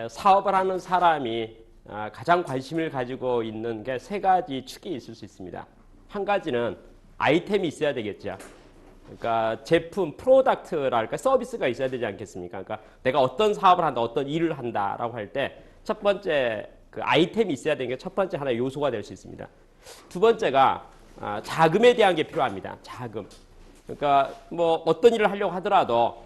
사업을 하는 사람이 가장 관심을 가지고 있는 게 세 가지 축이 있을 수 있습니다. 한 가지는 아이템이 있어야 되겠죠. 그러니까 제품, 프로덕트랄까 서비스가 있어야 되지 않겠습니까? 그러니까 내가 어떤 사업을 한다, 어떤 일을 한다라고 할 때 첫 번째 그 아이템이 있어야 되는 게 첫 번째 하나의 요소가 될 수 있습니다. 두 번째가 자금에 대한 게 필요합니다. 자금. 그러니까 뭐 어떤 일을 하려고 하더라도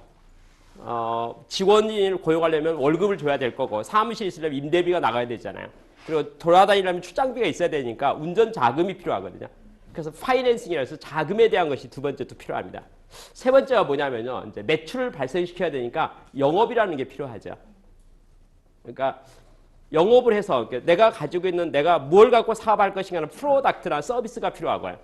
직원을 고용하려면 월급을 줘야 될 거고 사무실에 있으려면 임대비가 나가야 되잖아요. 그리고 돌아다니려면 출장비가 있어야 되니까 운전 자금이 필요하거든요. 그래서 파이낸싱이라 해서 자금에 대한 것이 두 번째 또 필요합니다. 세 번째가 뭐냐면요. 이제 매출을 발생시켜야 되니까 영업이라는 게 필요하죠. 그러니까 영업을 해서 내가 가지고 있는 내가 뭘 갖고 사업할 것인가는 프로덕트나 서비스가 필요하고요.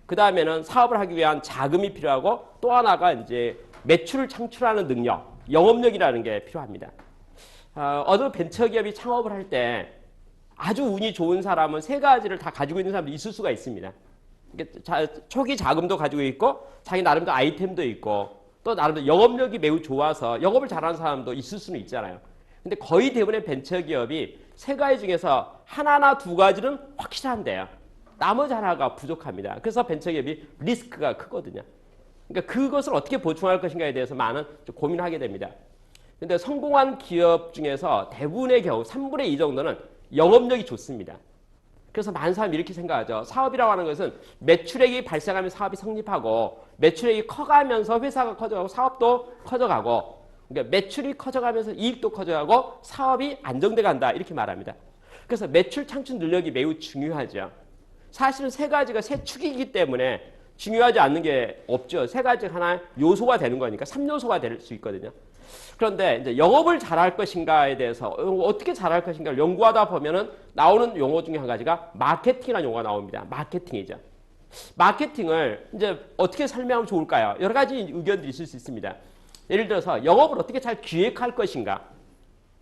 그 다음에는 사업을 하기 위한 자금이 필요하고 또 하나가 이제 매출을 창출하는 능력, 영업력이라는 게 필요합니다. 어느 벤처기업이 창업을 할 때 아주 운이 좋은 사람은 세 가지를 다 가지고 있는 사람도 있을 수가 있습니다. 초기 자금도 가지고 있고 자기 나름대로 아이템도 있고 또 나름대로 영업력이 매우 좋아서 영업을 잘하는 사람도 있을 수는 있잖아요. 근데 거의 대부분의 벤처기업이 세 가지 중에서 하나나 두 가지는 확실한데요. 나머지 하나가 부족합니다. 그래서 벤처기업이 리스크가 크거든요. 그러니까 그것을 어떻게 보충할 것인가에 대해서 많은 고민을 하게 됩니다. 근데 성공한 기업 중에서 대부분의 경우 3분의 2 정도는 영업력이 좋습니다. 그래서 많은 사람이 이렇게 생각하죠. 사업이라고 하는 것은 매출액이 발생하면 사업이 성립하고 매출액이 커가면서 회사가 커져가고 사업도 커져가고 그러니까 매출이 커져가면서 이익도 커져가고 사업이 안정돼 간다 이렇게 말합니다. 그래서 매출 창출 능력이 매우 중요하죠. 사실은 세 가지가 세 축이기 때문에 중요하지 않는 게 없죠. 세 가지 하나의 요소가 되는 거니까 3요소가 될 수 있거든요. 그런데 이제 영업을 잘할 것인가에 대해서 어떻게 잘할 것인가를 연구하다 보면은 나오는 용어 중에 한 가지가 마케팅이라는 용어가 나옵니다. 마케팅이죠. 마케팅을 이제 어떻게 설명하면 좋을까요? 여러 가지 의견들이 있을 수 있습니다. 예를 들어서 영업을 어떻게 잘 기획할 것인가,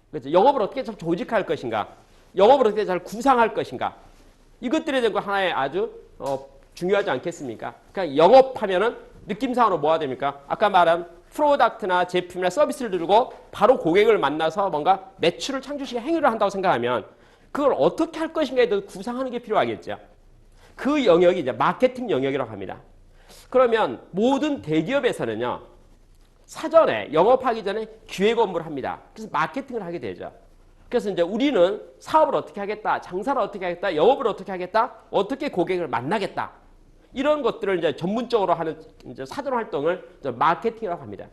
그렇죠? 영업을 어떻게 잘 조직할 것인가, 영업을 어떻게 잘 구상할 것인가, 이것들에 대한 거 하나의 아주 중요하지 않겠습니까? 그러니까 영업하면은 느낌상으로 뭐가 됩니까? 아까 말한 프로덕트나 제품이나 서비스를 들고 바로 고객을 만나서 뭔가 매출을 창출시키는 행위를 한다고 생각하면 그걸 어떻게 할 것인가에 대해서 구상하는 게 필요하겠죠. 그 영역이 이제 마케팅 영역이라고 합니다. 그러면 모든 대기업에서는요. 사전에 영업하기 전에 기획 업무를 합니다. 그래서 마케팅을 하게 되죠. 그래서 이제 우리는 사업을 어떻게 하겠다, 장사를 어떻게 하겠다, 영업을 어떻게 하겠다, 어떻게 고객을 만나겠다. 이런 것들을 이제 전문적으로 하는 이제 사전 활동을 마케팅이라고 합니다.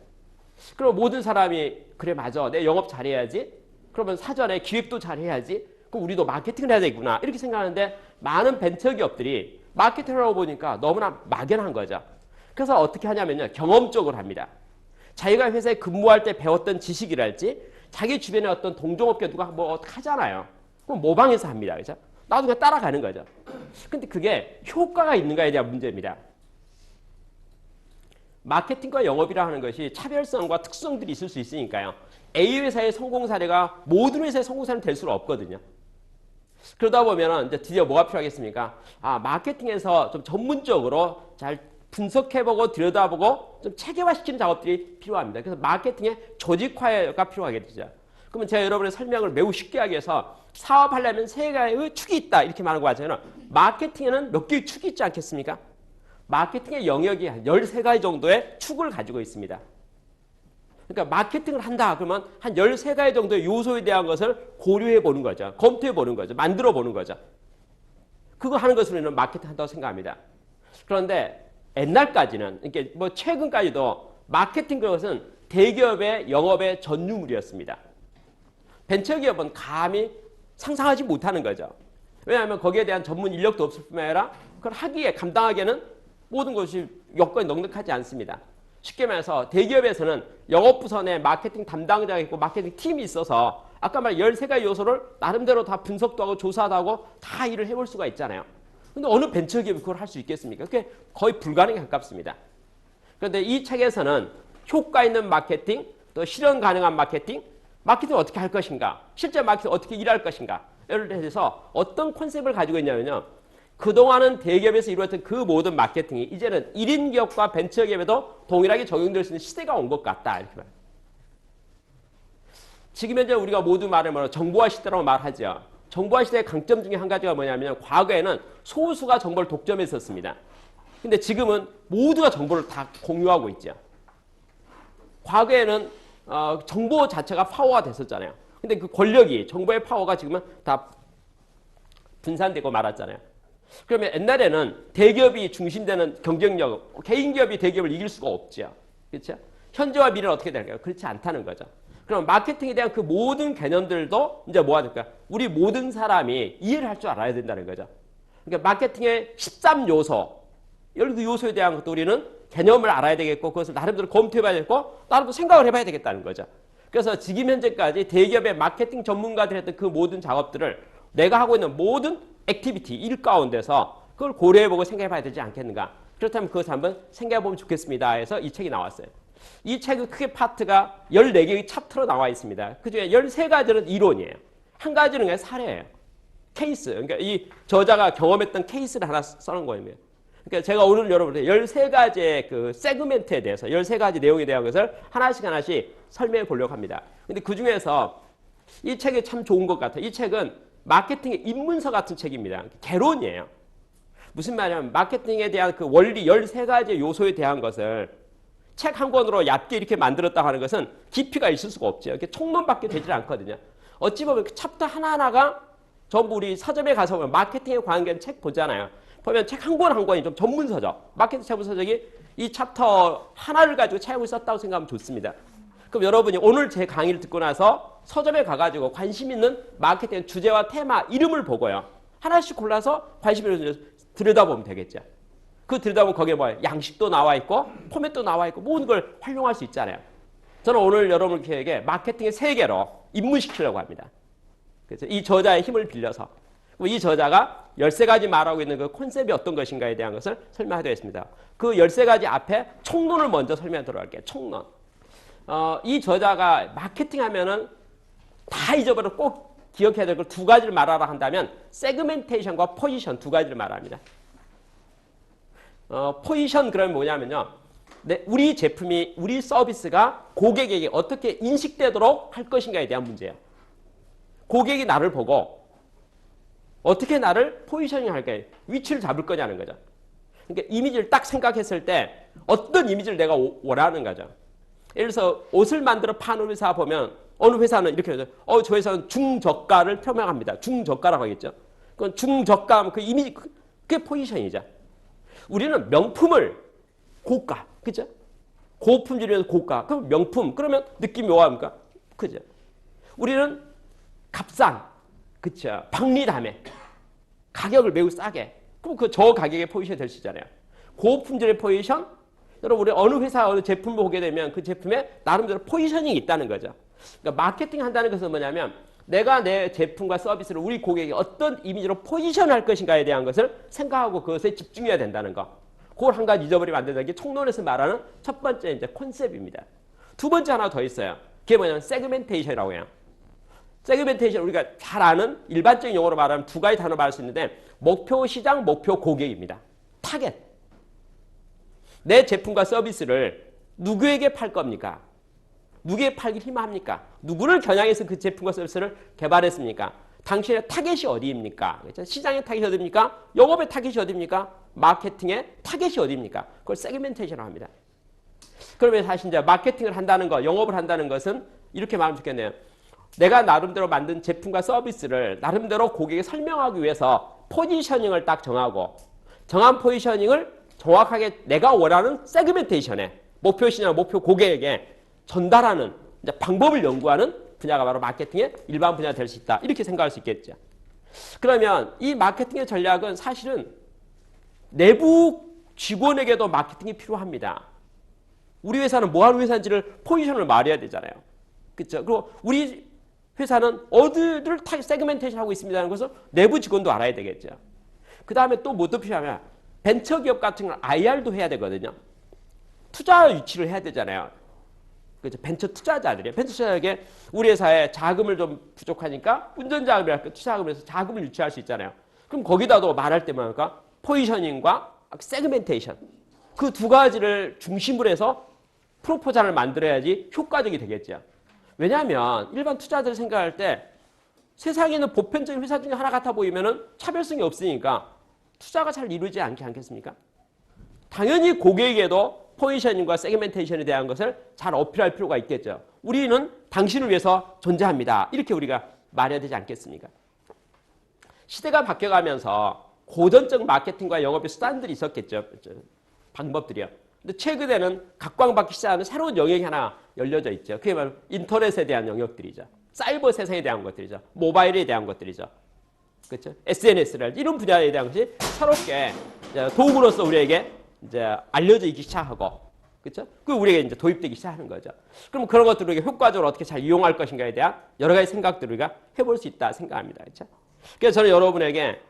그럼 모든 사람이 그래 맞아, 내 영업 잘해야지. 그러면 사전에 기획도 잘해야지. 그럼 우리도 마케팅을 해야 되구나 이렇게 생각하는데 많은 벤처기업들이 마케팅을 하고 보니까 너무나 막연한 거죠. 그래서 어떻게 하냐면요, 경험적으로 합니다. 자기가 회사에 근무할 때 배웠던 지식이랄지 자기 주변에 어떤 동종업계 누가 뭐 어떻게 하잖아요. 그럼 모방해서 합니다. 그죠? 나도 그냥 따라가는 거죠. 근데 그게 효과가 있는가에 대한 문제입니다. 마케팅과 영업이라 하는 것이 차별성과 특성들이 있을 수 있으니까요. A 회사의 성공 사례가 모든 회사의 성공 사례는 될 수는 없거든요. 그러다 보면 이제 드디어 뭐가 필요하겠습니까? 마케팅에서 좀 전문적으로 잘 분석해보고 들여다보고 좀 체계화시키는 작업들이 필요합니다. 그래서 마케팅의 조직화가 필요하게 되죠. 그러면 제가 여러분의 설명을 매우 쉽게 하기 위해서 사업하려면 세 개의 축이 있다 이렇게 말하는 거 같잖아요. 마케팅에는 몇 개의 축이 있지 않겠습니까? 마케팅의 영역이 한 13가지 정도의 축을 가지고 있습니다. 그러니까 마케팅을 한다 그러면 한 13가지 정도의 요소에 대한 것을 고려해 보는 거죠. 검토해 보는 거죠. 만들어 보는 거죠. 그거 하는 것으로 우리는 마케팅 한다고 생각합니다. 그런데 옛날까지는, 이렇게 뭐 최근까지도 마케팅 그것은 대기업의 영업의 전유물이었습니다. 벤처기업은 감히 상상하지 못하는 거죠. 왜냐하면 거기에 대한 전문 인력도 없을 뿐만 아니라 그걸 하기에 감당하기에는 모든 것이 여건이 넉넉하지 않습니다. 쉽게 말해서 대기업에서는 영업부서 내 마케팅 담당자가 있고 마케팅 팀이 있어서 아까 말한 13가지 요소를 나름대로 다 분석도 하고 조사도 하고 다 일을 해볼 수가 있잖아요. 근데 어느 벤처기업이 그걸 할 수 있겠습니까? 그게 거의 불가능에 가깝습니다. 그런데 이 책에서는 효과 있는 마케팅, 또 실현 가능한 마케팅을 어떻게 할 것인가, 실제 마케팅 어떻게 일할 것인가, 예를 들어서 어떤 컨셉을 가지고 있냐면요. 그동안은 대기업에서 이루어졌던 그 모든 마케팅이 이제는 1인 기업과 벤처기업에도 동일하게 적용될 수 있는 시대가 온 것 같다. 이렇게 말합니다. 지금 현재 우리가 모두 말하면 정보화 시대라고 말하죠. 정보화 시대의 강점 중에 한 가지가 뭐냐면 과거에는 소수가 정보를 독점했었습니다. 근데 지금은 모두가 정보를 다 공유하고 있죠. 과거에는 정보 자체가 파워가 됐었잖아요. 근데 그 권력이, 정보의 파워가 지금은 다 분산되고 말았잖아요. 그러면 옛날에는 대기업이 중심되는 경쟁력, 개인 기업이 대기업을 이길 수가 없죠. 그렇죠? 현재와 미래는 어떻게 될까요? 그렇지 않다는 거죠. 그럼 마케팅에 대한 그 모든 개념들도 이제 뭐가 될까요? 우리 모든 사람이 이해를 할 줄 알아야 된다는 거죠. 그러니까 마케팅의 13요소, 12요소에 대한 것도 우리는 개념을 알아야 되겠고 그것을 나름대로 검토해봐야 되겠고 나름대로 생각을 해봐야 되겠다는 거죠. 그래서 지금 현재까지 대기업의 마케팅 전문가들이 했던 그 모든 작업들을 내가 하고 있는 모든 액티비티, 일 가운데서 그걸 고려해보고 생각해봐야 되지 않겠는가. 그렇다면 그것을 한번 생각해보면 좋겠습니다 해서 이 책이 나왔어요. 이 책은 크게 파트가 14개의 챕터로 나와 있습니다. 그중에 13가지는 이론이에요. 한 가지는 그냥 사례예요. 케이스. 그러니까 이 저자가 경험했던 케이스를 하나 써놓은 거예요. 그러니까 제가 오늘 여러분들 13가지의 그 세그멘트에 대해서 13가지 내용에 대한 것을 하나씩 설명해 보려고 합니다. 근데 그 중에서 이 책이 참 좋은 것 같아요. 이 책은 마케팅의 입문서 같은 책입니다. 개론이에요. 무슨 말이냐면 마케팅에 대한 그 원리 13가지 요소에 대한 것을 책 한 권으로 얇게 이렇게 만들었다고 하는 것은 깊이가 있을 수가 없죠. 이렇게 총론밖에 되질 않거든요. 어찌 보면 그 챕터 하나하나가 전부 우리 서점에 가서 보면 마케팅에 관계된 책 보잖아요. 보면 책 한 권 한 권이 좀 전문서적, 마케팅 전문서적이 이 챕터 하나를 가지고 책을 썼다고 생각하면 좋습니다. 그럼 여러분이 오늘 제 강의를 듣고 나서 서점에 가가지고 관심 있는 마케팅 주제와 테마, 이름을 보고요. 하나씩 골라서 관심 있는 들여다보면 되겠죠. 그 들여다보면 거기에 뭐예요? 양식도 나와 있고 포맷도 나와 있고 모든 걸 활용할 수 있잖아요. 저는 오늘 여러분에게 마케팅의 세계로 입문시키려고 합니다. 그래서 이 저자의 힘을 빌려서 이 저자가 13가지 말하고 있는 그 콘셉트이 어떤 것인가에 대한 것을 설명하도록 했습니다. 그 13가지 앞에 총론을 먼저 설명하도록 할게요. 총론. 이 저자가 마케팅 하면은 다 잊어버려 꼭 기억해야 될 걸 2가지를 말하라 한다면 세그멘테이션과 포지션 2가지를 말합니다. 포지션 그러면 뭐냐면요. 우리 제품이, 우리 서비스가 고객에게 어떻게 인식되도록 할 것인가에 대한 문제예요. 고객이 나를 보고 어떻게 나를 포지셔닝 할까요? 위치를 잡을 거냐는 거죠. 그러니까 이미지를 딱 생각했을 때 어떤 이미지를 내가 원하는 거죠. 예를 들어서 옷을 만들어 파는 회사 보면 어느 회사는 이렇게 하죠. 저 회사는 중저가를 표명합니다. 중저가라고 하겠죠. 그건 중저가, 그 이미지, 그게 포지션이죠. 우리는 명품을 고가, 그죠? 고품질에서 고가, 그럼 명품, 그러면 느낌이 뭐합니까? 그죠? 우리는 값싼, 그쵸? 박리담에 가격을 매우 싸게, 그럼 그 저 가격의 포지션이 될 수 있잖아요. 고품질의 포지션, 여러분 우리 어느 회사 어느 제품을 보게 되면 그 제품에 나름대로 포지셔닝이 있다는 거죠. 그러니까 마케팅 한다는 것은 뭐냐면 내가 내 제품과 서비스를 우리 고객에게 어떤 이미지로 포지션할 것인가에 대한 것을 생각하고 그것에 집중해야 된다는 거. 그걸 한 가지 잊어버리면 안 된다는 게 총론에서 말하는 첫 번째 이제 컨셉입니다. 2번째 하나 더 있어요. 그게 뭐냐면 세그멘테이션이라고 해요. 세그멘테이션 우리가 잘 아는 일반적인 용어로 말하면 2가지 단어 말할 수 있는데 목표 시장, 목표 고객입니다. 타겟. 내 제품과 서비스를 누구에게 팔 겁니까? 누구에게 팔기 희망합니까? 누구를 겨냥해서 그 제품과 서비스를 개발했습니까? 당신의 타겟이 어디입니까? 그렇죠? 시장의 타겟이 어디입니까? 영업의 타겟이 어디입니까? 마케팅의 타겟이 어디입니까? 그걸 세그멘테이션이라고 합니다. 그러면 사실 이제 마케팅을 한다는 것, 영업을 한다는 것은 이렇게 말하면 좋겠네요. 내가 나름대로 만든 제품과 서비스를 나름대로 고객에게 설명하기 위해서 포지셔닝을 딱 정하고 정한 포지셔닝을 정확하게 내가 원하는 세그멘테이션에 목표 시장, 목표 고객에게 전달하는 이제 방법을 연구하는 분야가 바로 마케팅의 일반 분야가 될 수 있다. 이렇게 생각할 수 있겠죠. 그러면 이 마케팅의 전략은 사실은 내부 직원에게도 마케팅이 필요합니다. 우리 회사는 뭐 하는 회사인지를 포지션을 말해야 되잖아요. 그렇죠? 그리고 우리 회사는 어디를 세그멘테이션 하고 있습니다는 것을 내부 직원도 알아야 되겠죠. 그 다음에 또 뭐도 필요하면 벤처기업 같은 건 IR도 해야 되거든요. 투자 유치를 해야 되잖아요. 그렇죠? 벤처 투자자들이에요. 벤처 투자자에게 우리 회사에 자금을 좀 부족하니까 운전자금이랄까 투자금을 해서 자금을 유치할 수 있잖아요. 그럼 거기다도 말할 때 뭐랄까? 포지셔닝과 세그멘테이션. 그 2가지를 중심으로 해서 프로포잘을 만들어야지 효과적이 되겠죠. 왜냐하면 일반 투자자들 생각할 때 세상에 있는 보편적인 회사 중에 하나 같아 보이면은 차별성이 없으니까 투자가 잘 이루어지지 않겠습니까? 당연히 고객에게도 포지셔닝과 세그멘테이션에 대한 것을 잘 어필할 필요가 있겠죠. 우리는 당신을 위해서 존재합니다. 이렇게 우리가 말해야 되지 않겠습니까? 시대가 바뀌어가면서 고전적 마케팅과 영업의 수단들이 있었겠죠. 방법들이요. 근데 최근에는 각광받기 시작하는 새로운 영역이 하나 열려져 있죠. 그게 바로 인터넷에 대한 영역들이죠. 사이버 세상에 대한 것들이죠. 모바일에 대한 것들이죠. 그렇죠? SNS랄지 이런 분야에 대한 것이 새롭게 도구로서 우리에게 이제 알려지기 시작하고, 그렇죠? 그 우리에게 이제 도입되기 시작하는 거죠. 그럼 그런 것들을 우리가 효과적으로 어떻게 잘 이용할 것인가에 대한 여러 가지 생각들을 우리가 해볼 수 있다 생각합니다. 그렇죠? 그래서 저는 여러분에게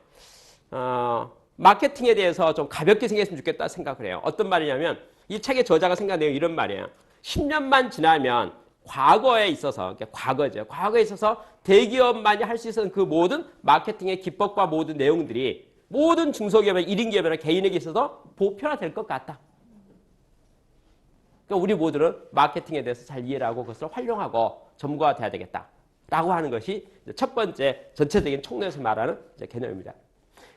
마케팅에 대해서 좀 가볍게 생각했으면 좋겠다 생각을 해요. 어떤 말이냐면 이 책의 저자가 생각한 내용이 이런 말이에요. 10년만 지나면 과거에 있어서, 과거죠. 과거에 있어서 대기업만이 할 수 있었던 그 모든 마케팅의 기법과 모든 내용들이 모든 중소기업이나 1인 기업이나 개인에게 있어서 보편화될 것 같다. 그러니까 우리 모두는 마케팅에 대해서 잘 이해를 하고 그것을 활용하고 전문가가 돼야 되겠다라고 하는 것이 첫 번째 전체적인 총론에서 말하는 개념입니다.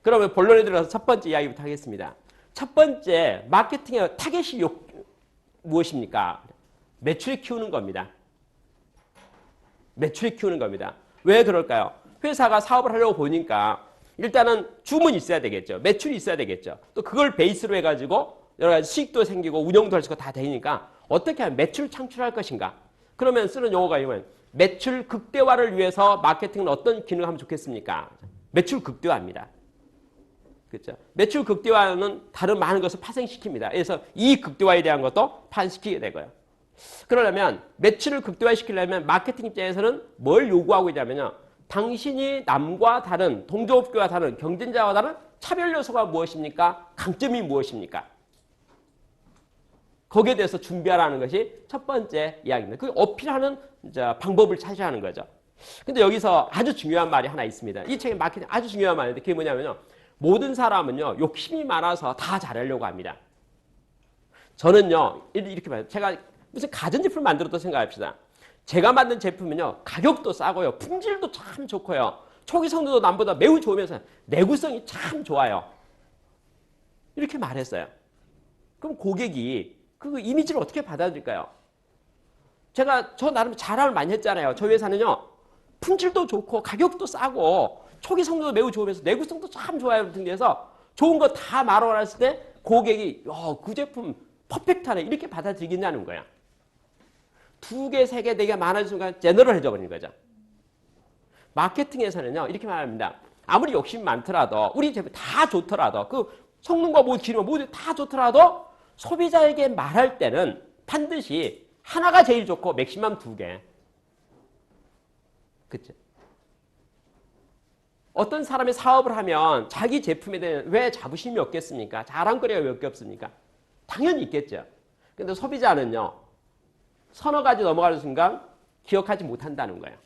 그러면 본론에 들어가서 첫 번째 이야기부터 하겠습니다. 첫 번째 마케팅의 타겟이 무엇입니까? 매출을 키우는 겁니다. 매출을 키우는 겁니다. 왜 그럴까요? 회사가 사업을 하려고 보니까 일단은 주문이 있어야 되겠죠. 매출이 있어야 되겠죠. 또 그걸 베이스로 해가지고 여러 가지 수익도 생기고 운영도 할 수가 다 되니까 어떻게 하면 매출 창출할 것인가? 그러면 쓰는 용어가 이건 매출 극대화를 위해서 마케팅은 어떤 기능을 하면 좋겠습니까? 매출 극대화입니다. 그렇죠? 매출 극대화는 다른 많은 것을 파생시킵니다. 그래서 이 극대화에 대한 것도 파생시키게 되고요. 그러려면 매출을 극대화시키려면 마케팅 입장에서는 뭘 요구하고 있냐면요. 당신이 남과 다른, 동종업계와 다른, 경쟁자와 다른 차별 요소가 무엇입니까? 강점이 무엇입니까? 거기에 대해서 준비하라는 것이 첫 번째 이야기입니다. 그 어필하는 방법을 찾아야 하는 거죠. 근데 여기서 아주 중요한 말이 하나 있습니다. 이 책의 마케팅 아주 중요한 말인데 그게 뭐냐면요. 모든 사람은요. 욕심이 많아서 다 잘하려고 합니다. 저는요. 이렇게 봐요. 제가 무슨 가전제품을 만들었다고 생각합시다. 제가 만든 제품은요. 가격도 싸고요. 품질도 참 좋고요. 초기 성능도 남보다 매우 좋으면서 내구성이 참 좋아요. 이렇게 말했어요. 그럼 고객이 그 이미지를 어떻게 받아들일까요? 저 나름 자랑을 많이 했잖아요. 저희 회사는요. 품질도 좋고 가격도 싸고 초기 성능도 매우 좋으면서 내구성도 참 좋아요. 등해서 좋은 거 다 말하랬을 때 고객이 그 제품 퍼펙트하네 이렇게 받아들이겠냐는 거야. 2개, 3개, 4개 많아진 순간 제너럴해져 버리는 거죠. 마케팅에서는요. 이렇게 말합니다. 아무리 욕심이 많더라도 우리 제품 다 좋더라도 그 성능과 모두 기능 모두 다 좋더라도 소비자에게 말할 때는 반드시 하나가 제일 좋고 맥시멈 2개. 그치? 어떤 사람이 사업을 하면 자기 제품에 대한 왜 자부심이 없겠습니까? 자랑거리가 왜 없겠습니까? 당연히 있겠죠. 근데 소비자는요. 서너 가지 넘어가는 순간 기억하지 못한다는 거예요.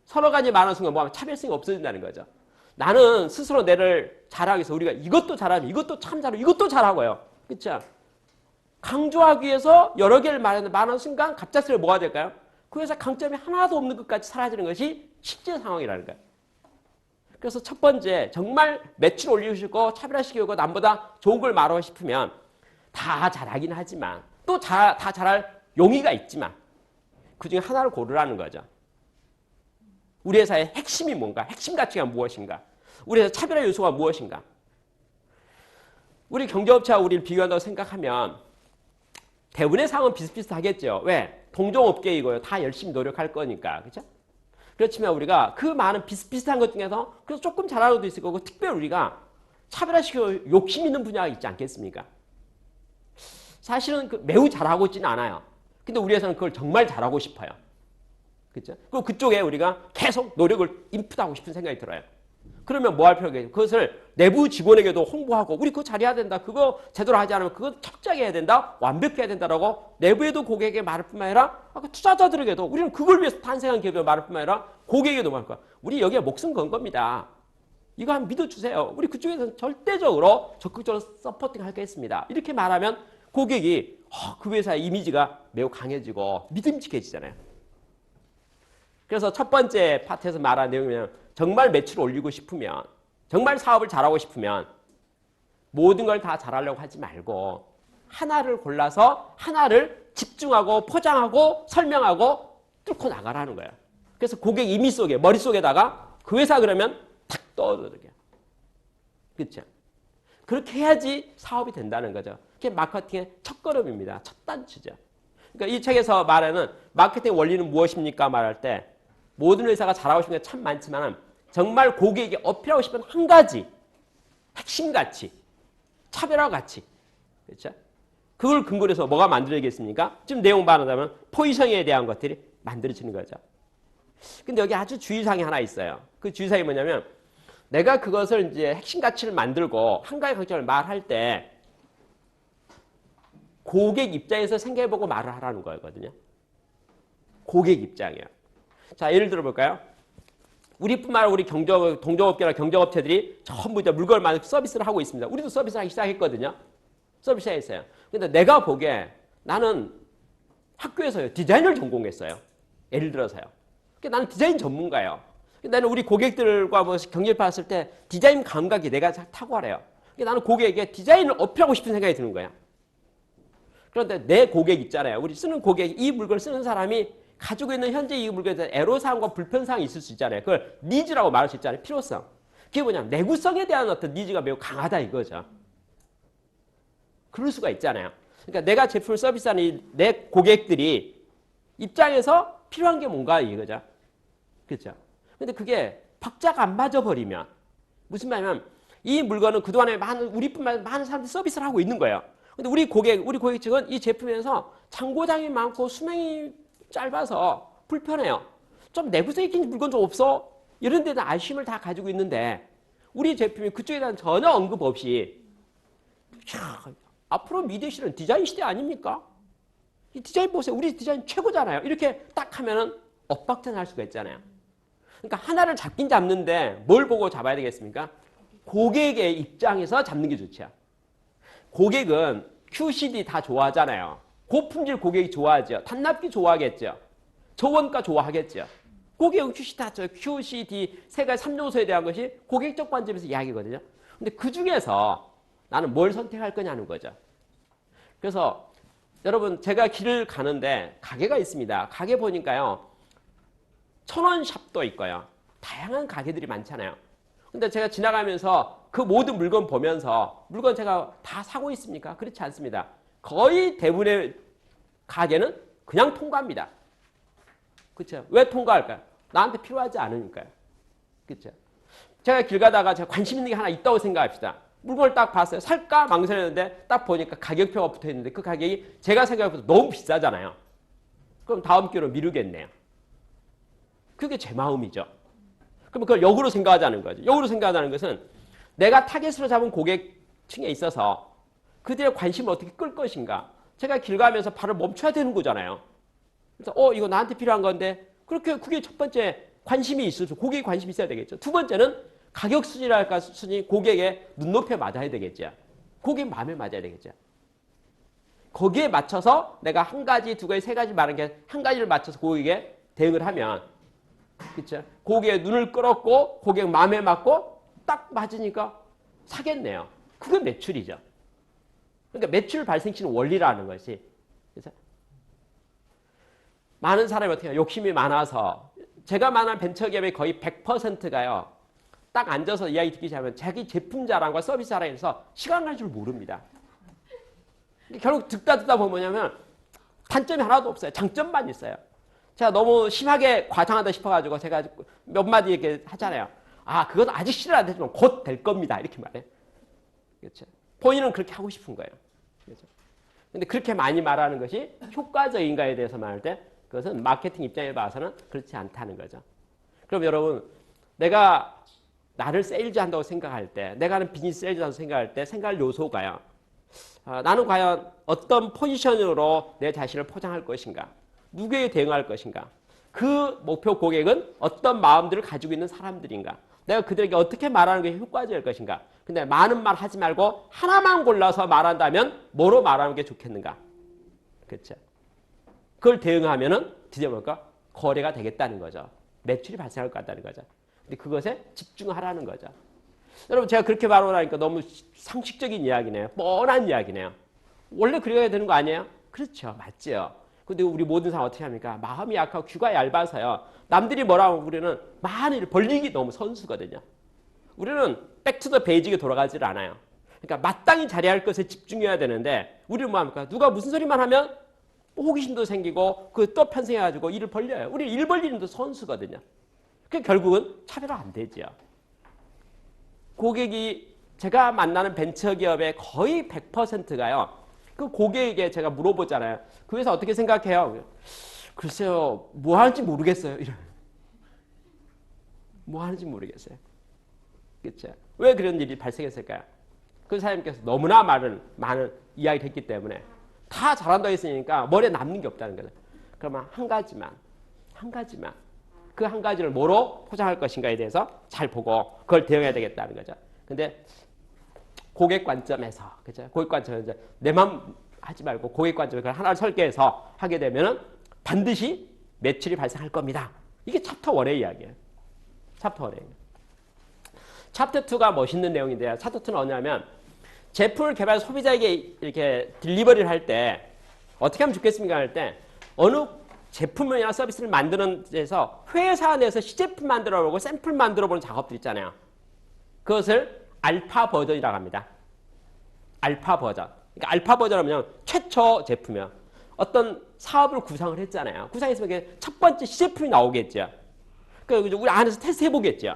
서너 가지 많은 순간 뭐하면 차별성이 없어진다는 거죠. 나는 스스로 내를 자랑하기 위해서 우리가 이것도 잘하면 이것도 참 잘하고 이것도 잘하고요. 그렇죠? 강조하기 위해서 여러 개를 말하는 많은 순간 갑작스레 뭐가 될까요? 그 회사 강점이 하나도 없는 것까지 사라지는 것이 실제 상황이라는 거예요. 그래서 첫 번째 정말 매출 올리시고 차별화시키고 남보다 좋은 걸 말하고 싶으면 다 잘하긴 하지만 또 다 잘할 용의가 있지만 그중에 하나를 고르라는 거죠. 우리 회사의 핵심이 뭔가? 핵심 가치가 무엇인가? 우리 회사 차별화 요소가 무엇인가? 우리 경제업체와 우리를 비교한다고 생각하면 대부분의 상황은 비슷비슷하겠죠. 왜? 동종업계이고요. 다 열심히 노력할 거니까. 그렇죠? 그렇지만 우리가 그 많은 비슷비슷한 것 중에서 그래서 조금 잘하는 것도 있을 거고 특별히 우리가 차별화시키고 욕심 있는 분야가 있지 않겠습니까? 사실은 매우 잘하고 있지는 않아요. 근데 우리 회사는 그걸 정말 잘하고 싶어요. 그렇죠? 그리고 그쪽에 우리가 계속 노력을 인풋하고 싶은 생각이 들어요. 그러면 뭐 할 필요가 있어요? 그것을 내부 직원에게도 홍보하고 우리 그거 잘해야 된다. 그거 제대로 하지 않으면 그거 적자게 해야 된다. 완벽해야 된다라고 내부에도 고객에게 말할 뿐만 아니라 투자자들에게도 우리는 그걸 위해서 탄생한 기업에 말할 뿐만 아니라 고객에게도 말할 거야. 우리 여기에 목숨 건 겁니다. 이거 한번 믿어주세요. 우리 그쪽에서는 절대적으로 적극적으로 서포팅 하겠습니다. 이렇게 말하면 고객이 그 회사의 이미지가 매우 강해지고 믿음직해지잖아요. 그래서 첫 번째 파트에서 말한 내용이면 정말 매출을 올리고 싶으면 정말 사업을 잘하고 싶으면 모든 걸 다 잘하려고 하지 말고 하나를 골라서 하나를 집중하고 포장하고 설명하고 뚫고 나가라는 거예요. 그래서 고객 이미 속에 머릿속에다가 그 회사 그러면 탁 떠오르게. 그렇죠? 그렇게 해야지 사업이 된다는 거죠. 그게 마케팅의 첫걸음입니다. 첫 단추죠. 그러니까 이 책에서 말하는 마케팅 원리는 무엇입니까? 말할 때 모든 회사가 잘하고 싶은 게 참 많지만 정말 고객에게 어필하고 싶은 한 가지 핵심 가치, 차별화 가치. 그렇죠? 그걸 근거로 해서 뭐가 만들어지겠습니까? 지금 내용 말하자면 포지셔닝에 대한 것들이 만들어지는 거죠. 근데 여기 아주 주의사항이 하나 있어요. 그 주의사항이 뭐냐면 내가 그것을 이제 핵심 가치를 만들고 한 가지 강점을 말할 때 고객 입장에서 생각해보고 말을 하라는 거거든요. 고객 입장이에요. 자, 예를 들어 볼까요? 우리뿐만 아니라 우리 동종업계나 경쟁업체들이 전부 이제 물건을 만들고 서비스를 하고 있습니다. 우리도 서비스를 하기 시작했거든요. 서비스 했어요. 근데 내가 보기에 나는 학교에서요 디자인을 전공했어요. 예를 들어서요. 그러니까 나는 디자인 전문가예요. 나는 우리 고객들과 뭐 경쟁을 받았을 때 디자인 감각이 내가 탁월해요. 그러니까 나는 고객에게 디자인을 어필하고 싶은 생각이 드는 거야. 그런데 내 고객 있잖아요. 우리 쓰는 고객, 이 물건을 쓰는 사람이 가지고 있는 현재 이 물건에 대한 애로사항과 불편사항이 있을 수 있잖아요. 그걸 니즈라고 말할 수 있잖아요. 필요성. 그게 뭐냐면 내구성에 대한 어떤 니즈가 매우 강하다 이거죠. 그럴 수가 있잖아요. 그러니까 내가 제품을 서비스하는 내 고객들이 입장에서 필요한 게 뭔가 이거죠. 그렇죠? 근데 그게 박자가 안 맞아버리면 무슨 말이냐면 이 물건은 그동안에 우리뿐만 아니라 많은 사람들이 서비스를 하고 있는 거예요. 근데 우리 고객 측은 이 제품에서 창고장이 많고 수명이 짧아서 불편해요. 좀 내구성 있긴 물건 좀 없어? 이런 데는 아쉬움을 다 가지고 있는데 우리 제품이 그쪽에 대한 전혀 언급 없이 앞으로 미래 시대는 디자인 시대 아닙니까? 이 디자인 보세요. 우리 디자인 최고잖아요. 이렇게 딱 하면은 엇박자날 수가 있잖아요. 그러니까 하나를 잡긴 잡는데 뭘 보고 잡아야 되겠습니까? 고객의 입장에서 잡는 게 좋죠. 고객은 QCD 다 좋아하잖아요. 고품질 고객이 좋아하죠. 단납기 좋아하겠죠. 저원가 좋아하겠죠. 고객은 QCD 세 가지 3요소에 대한 것이 고객적 관점에서 이야기거든요. 근데 그 중에서 나는 뭘 선택할 거냐는 거죠. 그래서 여러분 제가 길을 가는데 가게가 있습니다. 가게 보니까요. 1,000원 샵도 있고요. 다양한 가게들이 많잖아요. 근데 제가 지나가면서 그 모든 물건 보면서 물건 제가 다 사고 있습니까? 그렇지 않습니다. 거의 대부분의 가게는 그냥 통과합니다. 그렇죠? 왜 통과할까요? 나한테 필요하지 않으니까요. 그렇죠? 제가 길 가다가 제가 관심 있는 게 하나 있다고 생각합시다. 물건을 딱 봤어요. 살까 망설였는데 딱 보니까 가격표가 붙어 있는데 그 가격이 제가 생각보다 너무 비싸잖아요. 그럼 다음 기회로 미루겠네요. 그게 제 마음이죠. 그럼 그걸 역으로 생각하자는 거죠. 역으로 생각하자는 것은 내가 타겟으로 잡은 고객층에 있어서 그들의 관심을 어떻게 끌 것인가. 제가 길 가면서 발을 멈춰야 되는 거잖아요. 그래서 이거 나한테 필요한 건데 그게 첫 번째 관심이 있어서 고객이 관심이 있어야 되겠죠. 두 번째는 가격 수준이랄까 수준이 고객의 눈높이에 맞아야 되겠죠. 고객 마음에 맞아야 되겠죠. 거기에 맞춰서 내가 한 가지, 두 가지, 세 가지 말한 게 한 가지를 맞춰서 고객에게 대응을 하면 그렇죠? 고객의 눈을 끌었고 고객 마음에 맞고 딱 맞으니까 사겠네요. 그게 매출이죠. 그러니까 매출 발생시키는 원리라는 것이 그래서 많은 사람이 어떻게 해요? 욕심이 많아서 제가 만난 벤처기업의 거의 100%가요. 딱 앉아서 이야기 듣기 시작하면 자기 제품 자랑과 서비스 자랑에서 시간 갈 줄 모릅니다. 결국 듣다 보면 뭐냐면 단점이 하나도 없어요. 장점만 있어요. 제가 너무 심하게 과장하다 싶어가지고 제가 몇 마디 이렇게 하잖아요. 아, 그건 아직 실현 안 됐지만 곧 될 겁니다. 이렇게 말해요. 그렇죠? 본인은 그렇게 하고 싶은 거예요. 그렇죠? 근데 그렇게 많이 말하는 것이 효과적인가에 대해서 말할 때 그것은 마케팅 입장에 봐서는 그렇지 않다는 거죠. 그럼 여러분, 내가 나를 세일즈 한다고 생각할 때, 내가 하는 비즈니스 세일즈 한다고 생각할 때 생각할 요소가요. 나는 과연 어떤 포지션으로 내 자신을 포장할 것인가? 누구에게 대응할 것인가? 그 목표 고객은 어떤 마음들을 가지고 있는 사람들인가? 내가 그들에게 어떻게 말하는 게 효과적일 것인가? 근데 많은 말 하지 말고 하나만 골라서 말한다면 뭐로 말하는 게 좋겠는가? 그렇죠? 그걸 대응하면은 드디어 뭘까? 거래가 되겠다는 거죠. 매출이 발생할 것 같다는 거죠. 근데 그것에 집중하라는 거죠. 여러분 제가 그렇게 말하니까 너무 상식적인 이야기네요. 뻔한 이야기네요. 원래 그래야 되는 거 아니에요? 그렇죠. 맞죠. 근데 우리 모든 사람 어떻게 합니까? 마음이 약하고 귀가 얇아서요. 남들이 뭐라고 하면 우리는 많이 벌리기 너무 선수거든요. 우리는 백투더 베이직에 돌아가질 않아요. 그러니까 마땅히 잘해야 할 것에 집중해야 되는데 우리는 뭐 합니까? 누가 무슨 소리만 하면 호기심도 생기고 그 또 편승해가지고 일을 벌려요. 우리 일 벌리는 도 선수거든요. 그 결국은 차별화 안 되죠. 고객이 제가 만나는 벤처기업의 거의 100%가요. 그 고객에게 제가 물어보잖아요. 그 회사 어떻게 생각해요? 글쎄요, 뭐 하는지 모르겠어요. 이런. 뭐 하는지 모르겠어요. 그렇죠? 왜 그런 일이 발생했을까요? 그 사장님께서 너무나 많은 이야기를 했기 때문에 다 잘한다고 했으니까 머리에 남는 게 없다는 거죠. 그러면 한 가지만 그 한 가지를 뭐로 포장할 것인가에 대해서 잘 보고 그걸 대응해야 되겠다는 거죠. 근데 고객 관점에서, 그죠? 고객 관점에서 내 맘 하지 말고 고객 관점에 그걸 하나를 설계해서 하게 되면은 반드시 매출이 발생할 겁니다. 이게 챕터 1의 이야기예요. 챕터 1의. 챕터 2가 멋있는 내용인데요. 챕터 2는 뭐냐면 제품을 개발 소비자에게 이렇게 딜리버리를 할 때 어떻게 하면 좋겠습니까? 할 때 어느 제품이나 서비스를 만드는 데서 회사 내에서 시제품 만들어보고 샘플 만들어보는 작업들 있잖아요. 그것을 알파 버전이라고 합니다. 알파 버전. 그러니까 알파 버전은 최초 제품이요. 어떤 사업을 구상을 했잖아요. 구상했으면 첫 번째 시제품이 나오겠죠. 그러니까 우리 안에서 테스트 해보겠죠.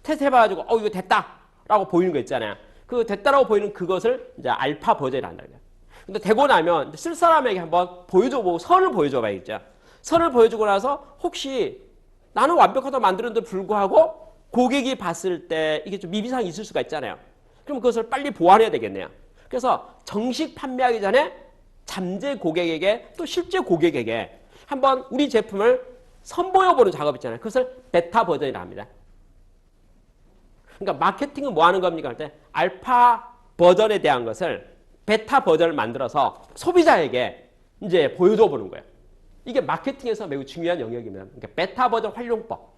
테스트 해봐가지고 이거 됐다라고 보이는 거 있잖아요. 그 됐다라고 보이는 그것을 이제 알파 버전이라고 한다는 거예요. 근데 되고 나면 쓸 사람에게 한번 보여줘보고 선을 보여줘봐야겠죠. 선을 보여주고 나서 혹시 나는 완벽하다 만드는데 불구하고 고객이 봤을 때 이게 좀 미비사항이 있을 수가 있잖아요. 그럼 그것을 빨리 보완해야 되겠네요. 그래서 정식 판매하기 전에 잠재 고객에게 또 실제 고객에게 한번 우리 제품을 선보여보는 작업 있잖아요. 그것을 베타 버전이라고 합니다. 그러니까 마케팅은 뭐 하는 겁니까? 할 때 알파 버전에 대한 것을 베타 버전을 만들어서 소비자에게 이제 보여줘 보는 거예요. 이게 마케팅에서 매우 중요한 영역입니다. 그러니까 베타 버전 활용법.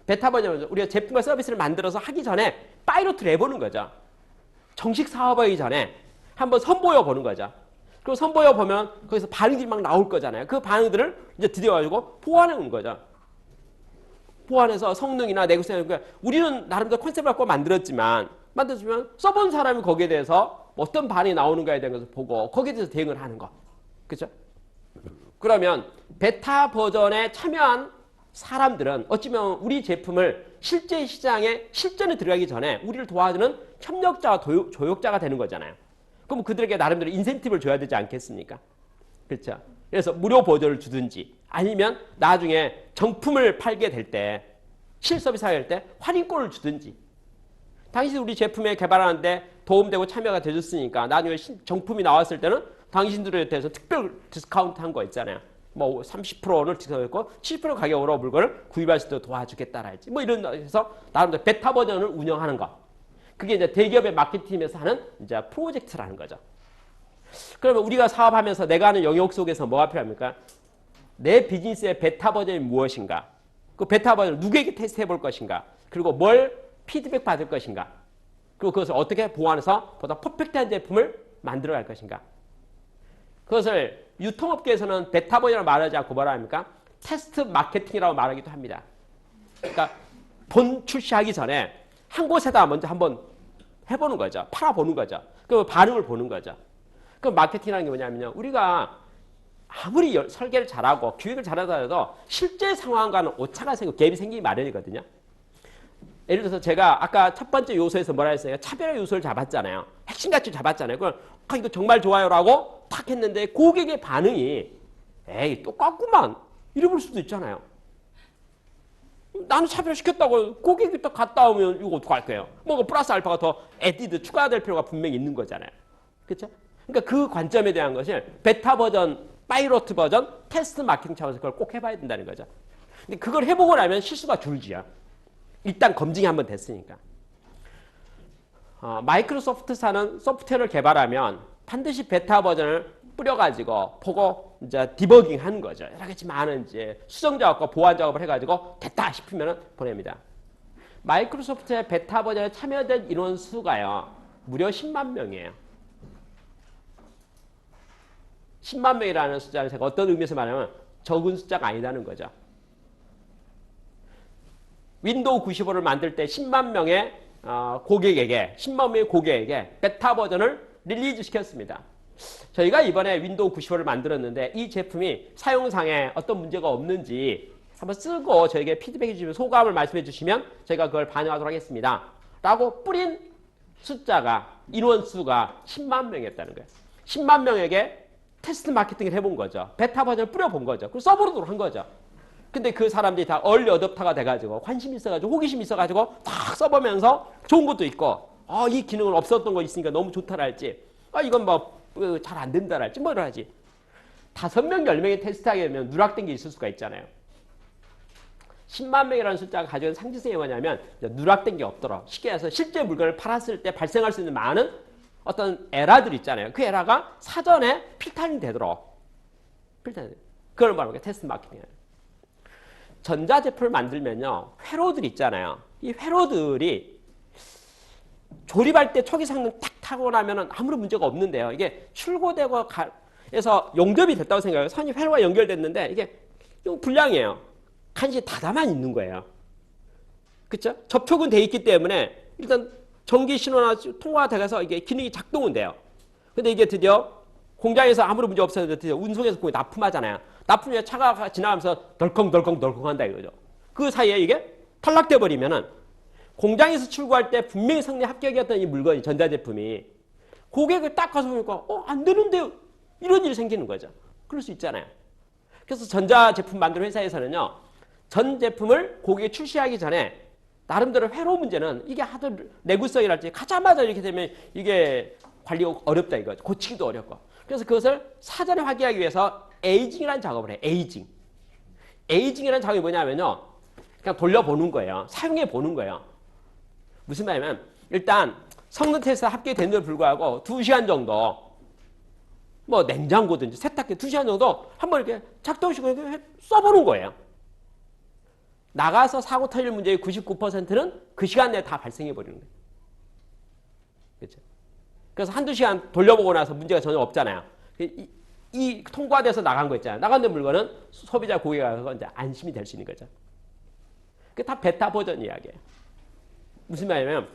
베타 버전은 우리가 제품과 서비스를 만들어서 하기 전에 파이로트를 해보는 거죠. 정식 사업하기 전에 한번 선보여 보는 거죠. 그리고 선보여 보면 거기서 반응들이 막 나올 거잖아요. 그 반응들을 이제 드디어 가지고 보완하는 거죠. 보완해서 성능이나 내구성, 그러니까 우리는 나름대로 컨셉을 갖고 만들었지만 써본 사람이 거기에 대해서 어떤 반응이 나오는가에 대한 것을 보고 거기에 대해서 대응을 하는 거. 그렇죠? 그러면 베타 버전에 참여한 사람들은 어찌보면 우리 제품을 실제 시장에 실전에 들어가기 전에 우리를 도와주는 협력자와 조력자가 되는 거잖아요. 그럼 그들에게 나름대로 인센티브를 줘야 되지 않겠습니까? 그렇죠? 그래서 무료 버전을 주든지 아니면 나중에 정품을 팔게 될 때 실서비스 하게 될 때 할인권을 주든지 당신 우리 제품에 개발하는데 도움되고 참여가 되셨으니까 나중에 정품이 나왔을 때는 당신들에 대해서 특별 디스카운트 한 거 있잖아요. 뭐 30%를 디스카운트했고 70% 가격으로 물건을 구입할 수 있도록 도와주겠다라 했지. 뭐 이런 해서 나름대로 베타 버전을 운영하는 거. 그게 이제 대기업의 마케팅팀에서 하는 이제 프로젝트라는 거죠. 그러면 우리가 사업하면서 내가 하는 영역 속에서 뭐가 필요합니까? 내 비즈니스의 베타 버전이 무엇인가? 그 베타 버전을 누구에게 테스트해 볼 것인가? 그리고 뭘 피드백 받을 것인가? 그리고 그것을 어떻게 보완해서 보다 퍼펙트한 제품을 만들어 갈 것인가? 그것을 유통업계에서는 베타 버전이라고 말하지 않고 뭐라 합니까? 테스트 마케팅이라고 말하기도 합니다. 그러니까 본 출시하기 전에 한 곳에다 먼저 한번 해보는 거죠. 팔아보는 거죠. 그 반응을 보는 거죠. 그 마케팅이라는 게 뭐냐면요. 우리가 아무리 설계를 잘하고 기획을 잘하더라도 실제 상황과는 오차가 생기고 갭이 생기기 마련이거든요. 예를 들어서 제가 아까 첫 번째 요소에서 뭐라 했어요? 차별화 요소를 잡았잖아요. 핵심 가치를 잡았잖아요. 그걸 이거 정말 좋아요라고 탁 했는데 고객의 반응이 에이 똑같구만 이래볼 수도 있잖아요. 나는 차별시켰다고 고객이 또 갔다 오면 이거 어떡할 거예요? 뭔가 플러스 알파가 더 에디드 추가될 필요가 분명히 있는 거잖아요. 그렇죠? 그러니까 그 관점에 대한 것을 베타 버전, 파이로트 버전, 테스트 마케팅 차원에서 그걸 꼭 해봐야 된다는 거죠. 근데 그걸 해보고 나면 실수가 줄지요. 일단 검증이 한번 됐으니까. 마이크로소프트사는 소프트웨어를 개발하면 반드시 베타 버전을 뿌려가지고 보고 이제 디버깅 하는 거죠. 여러 가지 많은 이제 수정 작업과 보완 작업을 해가지고 됐다 싶으면 보냅니다. 마이크로소프트의 베타 버전에 참여된 인원 수가요. 무려 10만 명이에요. 10만 명이라는 숫자는 제가 어떤 의미에서 말하면 적은 숫자가 아니다는 거죠. 윈도우 95를 만들 때 10만 명의 고객에게 10만 명의 고객에게 베타 버전을 릴리즈 시켰습니다. 저희가 이번에 윈도우 95를 만들었는데 이 제품이 사용상에 어떤 문제가 없는지 한번 쓰고 저에게 피드백해 주시면 소감을 말씀해 주시면 저희가 그걸 반영하도록 하겠습니다. 라고 뿌린 숫자가 인원수가 10만 명이었다는 거예요. 10만 명에게 테스트 마케팅을 해본 거죠. 베타 버전을 뿌려본 거죠. 그리고 써보도록 한 거죠. 근데 그 사람들이 다 얼리 어댑터가 돼가지고 관심이 있어가지고 호기심이 있어가지고 딱 써보면서 좋은 것도 있고 이 기능은 없었던 거 있으니까 너무 좋다랄지 이건 뭐 잘 안 된다랄지 뭐라 하지. 5명, 10명이 테스트하게 되면 누락된 게 있을 수가 있잖아요. 10만 명이라는 숫자가 가져온 상징성이 뭐냐면 누락된 게 없도록 쉽게 해서 실제 물건을 팔았을 때 발생할 수 있는 많은 어떤 에러들 있잖아요. 그 에러가 사전에 필터링 되도록 그걸 말하는 게 테스트 마케팅이에요. 전자제품을 만들면요. 회로들 있잖아요. 이 회로들이 조립할 때 초기 성능 딱 타고 나면은 아무런 문제가 없는데요. 이게 출고되고 해서 용접이 됐다고 생각해요. 선이 회로와 연결됐는데 이게 불량이에요. 간신히 닫아만 있는 거예요. 그렇죠? 접촉은 돼 있기 때문에 일단 전기 신호나 통화가 돼가서 이게 기능이 작동은 돼요. 근데 이게 드디어 공장에서 아무런 문제 없었는데 드디어 운송해서 거기 납품하잖아요. 납품에 차가 지나가면서 덜컹덜컹 한다 이거죠. 그 사이에 이게 탈락돼 버리면은 공장에서 출고할 때 분명히 성능 합격이었던 이 물건이 전자제품이 고객을 딱 가서 보니까 안 되는데요. 이런 일이 생기는 거죠. 그럴 수 있잖아요. 그래서 전자제품 만드는 회사에서는요. 전 제품을 고객에 출시하기 전에 나름대로 회로 문제는 이게 하도 내구성이랄지 가자마자 이렇게 되면 이게 관리가 어렵다 이거죠. 고치기도 어렵고. 그래서 그것을 사전에 확인하기 위해서 에이징이라는 작업을 해요. 에이징이라는 작업이 뭐냐면요. 그냥 돌려보는 거예요. 사용해 보는 거예요. 무슨 말이냐면 일단 성능 테스트 합격이 됐는데도 불구하고 2시간 정도 뭐 냉장고든지 세탁기 2시간 정도 한번 이렇게 작동시키고 써보는 거예요. 나가서 사고 터질 문제의 99%는 그 시간 내에 다 발생해 버리는 거예요. 그렇죠? 그래서 한두 시간 돌려보고 나서 문제가 전혀 없잖아요. 이 통과돼서 나간 거 있잖아요. 나간 물건은 소비자 고객가 이제 안심이 될 수 있는 거죠. 그게 다 베타 버전 이야기예요. 무슨 말이냐면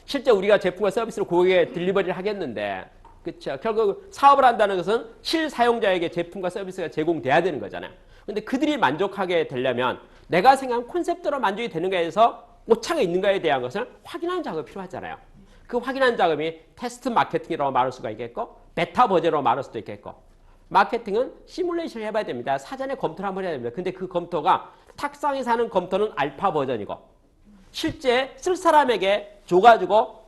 실제 우리가 제품과 서비스를 고객에게 딜리버리를 하겠는데 그렇죠. 결국 사업을 한다는 것은 실사용자에게 제품과 서비스가 제공돼야 되는 거잖아요. 근데 그들이 만족하게 되려면 내가 생각한 콘셉트로 만족이 되는가에 대해서 오차가 있는가에 대한 것을 확인하는 작업이 필요하잖아요. 그 확인하는 작업이 테스트 마케팅이라고 말할 수가 있겠고 베타 버전으로 말할 수도 있겠고 마케팅은 시뮬레이션을 해봐야 됩니다. 사전에 검토를 한번 해야 됩니다. 근데 그 검토가 탁상에서 하는 검토는 알파 버전이고 실제 쓸 사람에게 줘가지고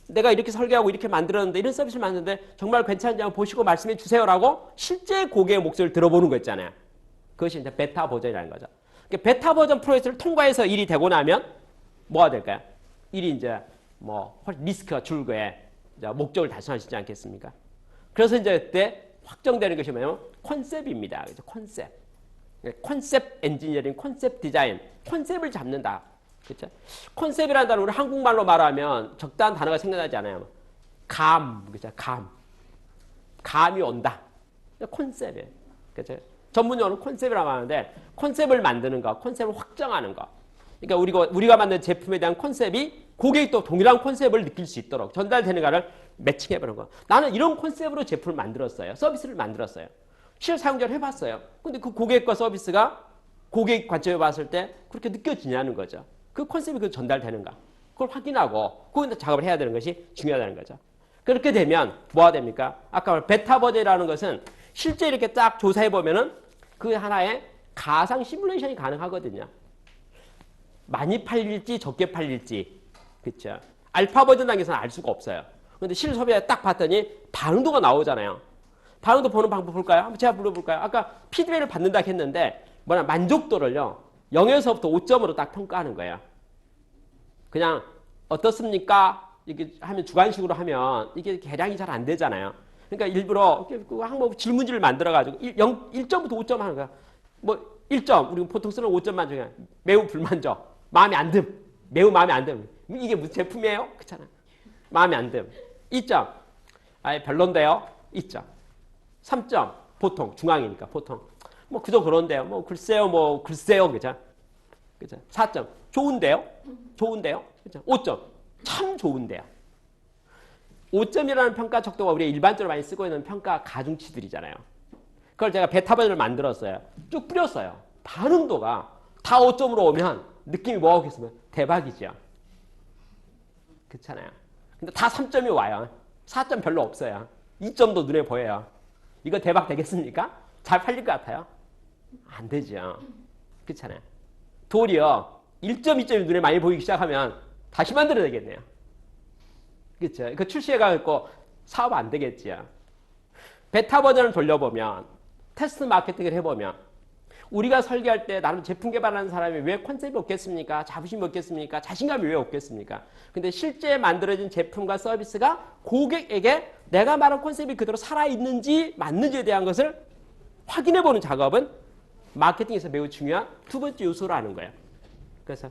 내가 이렇게 설계하고 이렇게 만들었는데 이런 서비스를 만드는데 정말 괜찮은지 한번 보시고 말씀해 주세요라고 실제 고객의 목소리를 들어보는 거 있잖아요. 그것이 이제 베타 버전이라는 거죠. 베타 버전 프로젝트를 통과해서 일이 되고 나면 뭐가 될까요? 일이 이제 뭐 리스크가 줄고에 목적을 달성하시지 않겠습니까? 그래서 이제 그때 확정되는 것이 뭐냐면 컨셉입니다. 그래서 컨셉 엔지니어링, 컨셉 디자인, 컨셉을 잡는다. 그렇죠? 컨셉이라는 단어 우리 한국말로 말하면 적당한 단어가 생각나지 않아요. 그렇죠? 감이 온다. 컨셉이에요. 그렇죠? 전문용어는 컨셉이라고 하는데 컨셉을 만드는 거, 컨셉을 확정하는 거. 그러니까 우리가 만든 제품에 대한 컨셉이 고객이 또 동일한 컨셉을 느낄 수 있도록 전달되는가를 매칭해보는 거. 나는 이런 컨셉으로 제품을 만들었어요. 서비스를 만들었어요. 실사용자를 해봤어요. 근데 그 고객과 서비스가 고객 관점에 봤을 때 그렇게 느껴지냐는 거죠. 그 컨셉이 그 전달되는가. 그걸 확인하고 그걸 작업을 해야 되는 것이 중요하다는 거죠. 그렇게 되면 뭐가 됩니까? 아까 말 베타 버전이라는 것은 실제 이렇게 딱 조사해보면은 그 하나의 가상 시뮬레이션이 가능하거든요. 많이 팔릴지 적게 팔릴지. 그렇죠? 알파 버전 단계에서는 알 수가 없어요. 근데 실소비에 딱 봤더니 반응도가 나오잖아요. 반응도 보는 방법 볼까요? 한번 제가 물어볼까요? 아까 피드백을 받는다 했는데 만족도를요. 0에서부터 5점으로 딱 평가하는 거예요. 그냥 어떻습니까? 이렇게 하면 주관식으로 하면 이게 계량이 잘 안 되잖아요. 그러니까 일부러 그 항목 질문지를 만들어가지고 1점부터 5점 하는 거야. 뭐 1점, 우리 보통 쓰는 5점만 중에 매우 불만족, 마음에 안 듦, 매우 마음에 안 듦. 이게 무슨 제품이에요? 그렇잖아. 마음에 안 듦. 2점, 아예 별론데요? 2점. 3점, 보통, 중앙이니까 보통. 뭐 그저 그런데요. 뭐 글쎄요, 그죠? 그죠? 4점, 좋은데요? 좋은데요? 그죠? 5점, 참 좋은데요. 5점이라는 평가 척도가 우리가 일반적으로 많이 쓰고 있는 평가 가중치들이잖아요. 그걸 제가 베타 버전을 만들었어요. 쭉 뿌렸어요. 반응도가 다 5점으로 오면 느낌이 뭐가 오겠으면 대박이죠. 그렇잖아요. 근데 다 3점이 와요. 4점 별로 없어요. 2점도 눈에 보여요. 이거 대박 되겠습니까? 잘 팔릴 것 같아요? 안 되죠. 그렇잖아요. 도리어 1점, 2점이 눈에 많이 보이기 시작하면 다시 만들어야 되겠네요. 그렇죠. 그 출시해가지고 사업 안 되겠지요. 베타 버전을 돌려보면 테스트 마케팅을 해보면 우리가 설계할 때 나름 제품 개발하는 사람이 왜 컨셉이 없겠습니까? 자부심이 없겠습니까? 자신감이 왜 없겠습니까? 근데 실제 만들어진 제품과 서비스가 고객에게 내가 말한 컨셉이 그대로 살아있는지 맞는지에 대한 것을 확인해보는 작업은 마케팅에서 매우 중요한 두 번째 요소라는 거예요.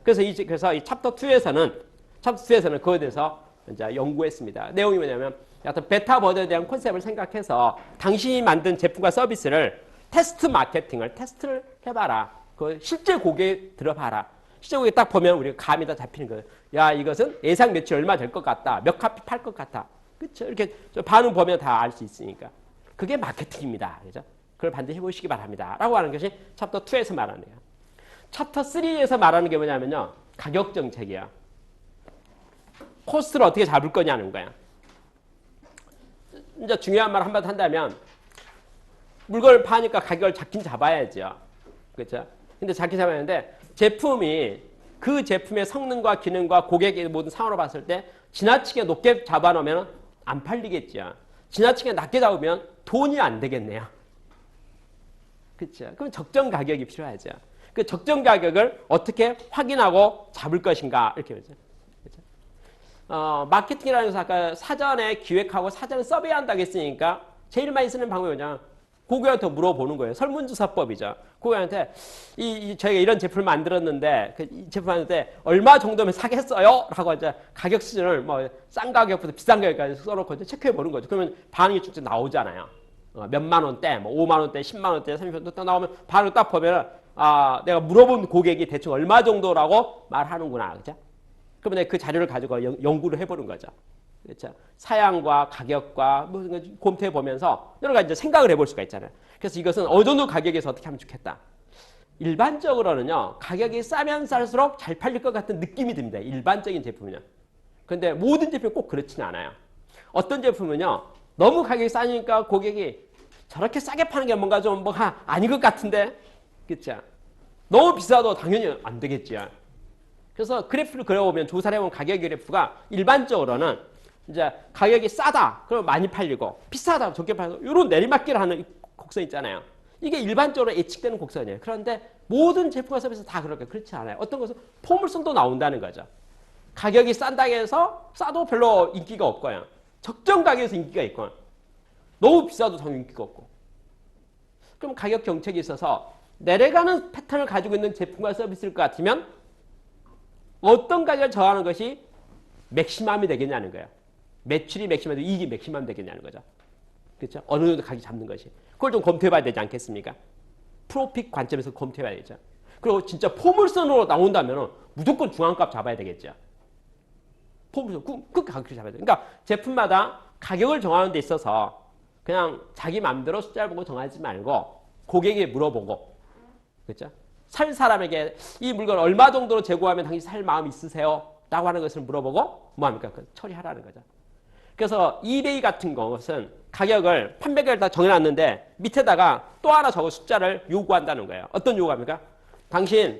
그래서 이 챕터 2에서는 그거에 대해서 이제 연구했습니다. 내용이 뭐냐면 어떤 베타 버전에 대한 컨셉을 생각해서 당신이 만든 제품과 서비스를 테스트를 해봐라. 그 실제 고객에 들어봐라. 실제 고객 딱 보면 우리가 감이 다 잡히는 거예요. 야, 이것은 예상 매출 얼마 될 것 같다. 몇 카피 팔 것 같다. 그렇죠? 이렇게 반응 보면 다 알 수 있으니까. 그게 마케팅입니다. 그죠? 그걸 반드시 해보시기 바랍니다. 라고 하는 것이 챕터 2에서 말하는 거예요. 챕터 3에서 말하는 게 뭐냐면요. 가격 정책이야. 코스트를 어떻게 잡을 거냐는 거야. 이제 중요한 말 한마디 한다면 물건을 파니까 가격을 잡긴 잡아야죠. 그렇죠? 근데 잡긴 잡아야 하는데 제품이 그 제품의 성능과 기능과 고객의 모든 상황으로 봤을 때 지나치게 높게 잡아놓으면 안 팔리겠죠. 지나치게 낮게 잡으면 돈이 안 되겠네요. 그렇죠? 그럼 적정 가격이 필요하죠. 그 적정 가격을 어떻게 확인하고 잡을 것인가 이렇게 보죠. 마케팅이라는 것은 아까 사전에 기획하고 사전에 서베이한다고 했으니까 제일 많이 쓰는 방법이 뭐냐. 고객한테 물어보는 거예요. 설문조사법이죠. 고객한테 저희가 이런 제품을 만들었는데 이 제품 만드는데 얼마 정도면 사겠어요? 라고 이제 가격 수준을 뭐 싼 가격부터 비싼 가격까지 써놓고 이제 체크해 보는 거죠. 그러면 반응이 쭉쭉 나오잖아요. 몇만 원대, 뭐 5만 원대, 10만 원대, 30만 원대 딱 나오면 반응 딱 보면 내가 물어본 고객이 대충 얼마 정도라고 말하는구나. 그죠? 그러면 그 자료를 가지고 연구를 해보는 거죠. 그렇죠? 사양과 가격과 무슨 거 검토해 보면서 여러 가지 이제 생각을 해볼 수가 있잖아요. 그래서 이것은 어느 정도 가격에서 어떻게 하면 좋겠다. 일반적으로는요, 가격이 싸면 쌀수록 잘 팔릴 것 같은 느낌이 듭니다. 일반적인 제품은요. 그런데 모든 제품이 꼭 그렇지는 않아요. 어떤 제품은요, 너무 가격이 싸니까 고객이 저렇게 싸게 파는 게 뭔가 좀 뭐가 아닌 것 같은데, 그렇죠? 너무 비싸도 당연히 안 되겠죠. 그래서 그래프를 그려보면 조사를 해본 가격 그래프가 일반적으로는 이제 가격이 싸다 그러면 많이 팔리고 비싸다 적게 팔리고 이런 내리막길을 하는 곡선 있잖아요. 이게 일반적으로 예측되는 곡선이에요. 그런데 모든 제품과 서비스 다 그렇지 않아요. 어떤 것은 포물선도 나온다는 거죠. 가격이 싼다고 해서 싸도 별로 인기가 없고요. 적정 가격에서 인기가 있고 너무 비싸도 당연히 인기가 없고. 그럼 가격 정책이 있어서 내려가는 패턴을 가지고 있는 제품과 서비스일 것 같으면 어떤 가격을 정하는 것이 맥시멈이 되겠냐는 거예요. 매출이 맥시멈이고 이익이 맥시멈 되겠냐는 거죠. 그렇죠? 어느 정도 가격 잡는 것이. 그걸 좀 검토해봐야 되지 않겠습니까? 프로핏 관점에서 검토해봐야 되죠. 그리고 진짜 포물선으로 나온다면 무조건 중앙값 잡아야 되겠죠. 포물선, 그 가격을 잡아야 돼요. 그러니까 제품마다 가격을 정하는 데 있어서 그냥 자기 마음대로 숫자를 보고 정하지 말고 고객에게 물어보고, 그렇죠? 살 사람에게 이 물건 얼마 정도로 재고하면 당신 살 마음 있으세요? 라고 하는 것을 물어보고 뭐합니까? 처리하라는 거죠. 그래서 이베이 같은 것은 가격을 판매가를 다 정해놨는데 밑에다가 또 하나 적어 숫자를 요구한다는 거예요. 어떤 요구합니까? 당신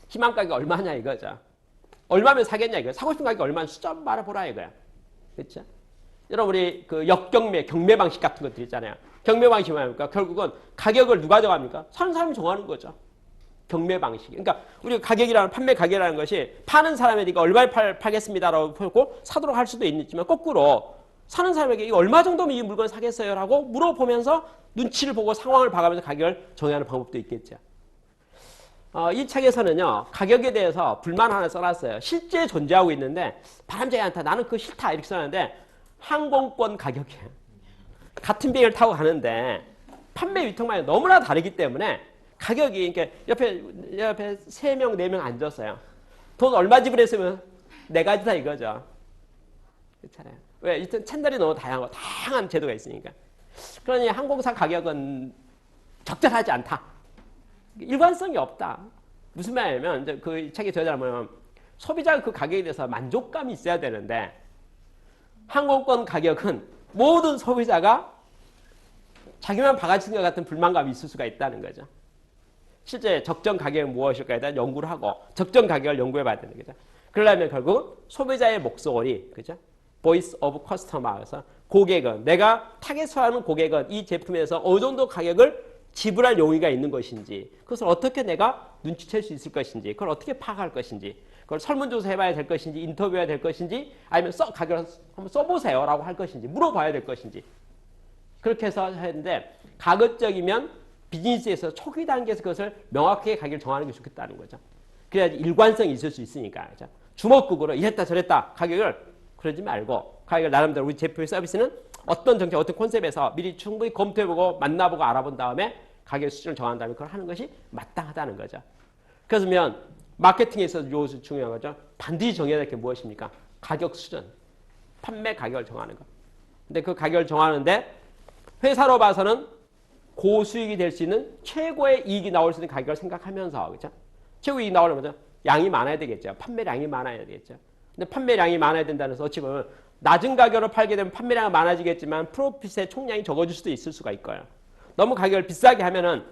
희망 가격 얼마냐 이거죠. 얼마면 사겠냐 이거예요. 사고 싶은 가격 얼마냐 숫자 말해보라 이거야. 그렇죠? 여러분 우리 그 역경매, 경매 방식 같은 것들 있잖아요. 경매 방식이 뭐합니까? 결국은 가격을 누가 정합니까? 사는 사람이 정하는 거죠. 경매 방식. 그러니까 우리가 가격이라는 판매 가격이라는 것이 파는 사람이 니까 얼마에 팔겠습니다라고 보고 사도록 할 수도 있지만 거꾸로 사는 사람에게 이거 얼마 정도면 이 물건을 사겠어요? 라고 물어보면서 눈치를 보고 상황을 봐가면서 가격을 정하는 방법도 있겠죠. 이 책에서는요, 가격에 대해서 불만 하나 써놨어요. 실제 존재하고 있는데 바람직하지 않다. 나는 그거 싫다. 이렇게 써놨는데 항공권 가격이에요. 같은 비행을 타고 가는데 판매 유통망이 너무나 다르기 때문에 가격이 이렇게 옆에 3명, 4명 앉았어요. 돈 얼마 지불했으면 4가지다 이거죠. 그렇잖아요. 왜? 일단 채널이 너무 다양한 제도가 있으니까. 그러니 항공사 가격은 적절하지 않다. 일관성이 없다. 무슨 말이냐면 이제 그 책의 저자를 보면 소비자가 그 가격에 대해서 만족감이 있어야 되는데 항공권 가격은 모든 소비자가 자기만 바가지인 것 같은 불만감이 있을 수가 있다는 거죠. 실제 적정 가격은 무엇일까에 대한 연구를 하고 적정 가격을 연구해 봐야 되는 거죠. 그러려면 결국 소비자의 목소리, 그죠? Voice of Customer에서 고객은 내가 타겟화하는 고객은 이 제품에서 어느 정도 가격을 지불할 용의가 있는 것인지 그것을 어떻게 내가 눈치챌 수 있을 것인지 그걸 어떻게 파악할 것인지 그걸 설문조사 해봐야 될 것인지 인터뷰해야 될 것인지 아니면 가격을 한번 써보세요 라고 할 것인지 물어봐야 될 것인지 그렇게 해서 했는데 가급적이면 비즈니스에서 초기 단계에서 그것을 명확하게 가격을 정하는 게 좋겠다는 거죠. 그래야지 일관성이 있을 수 있으니까. 그렇죠? 주먹구구로 이랬다 저랬다 가격을 그러지 말고 가격을 나름대로 우리 제품의 서비스는 어떤 정책, 어떤 콘셉트에서 미리 충분히 검토해보고 만나보고 알아본 다음에 가격 수준을 정한 다음에 그걸 하는 것이 마땅하다는 거죠. 그래서면 마케팅에서 요소 중요한 거죠. 반드시 정해야 될 게 무엇입니까? 가격 수준, 판매 가격을 정하는 거. 근데 그 가격을 정하는데 회사로 봐서는 고수익이 될 수 있는 최고의 이익이 나올 수 있는 가격을 생각하면서 그렇죠? 최고 이익이 나오려면 양이 많아야 되겠죠. 판매량이 많아야 되겠죠. 근데 판매량이 많아야 된다는 것은 어찌 보면 낮은 가격으로 팔게 되면 판매량은 많아지겠지만 프로핏의 총량이 적어질 수도 있을 수가 있고요. 너무 가격을 비싸게 하면은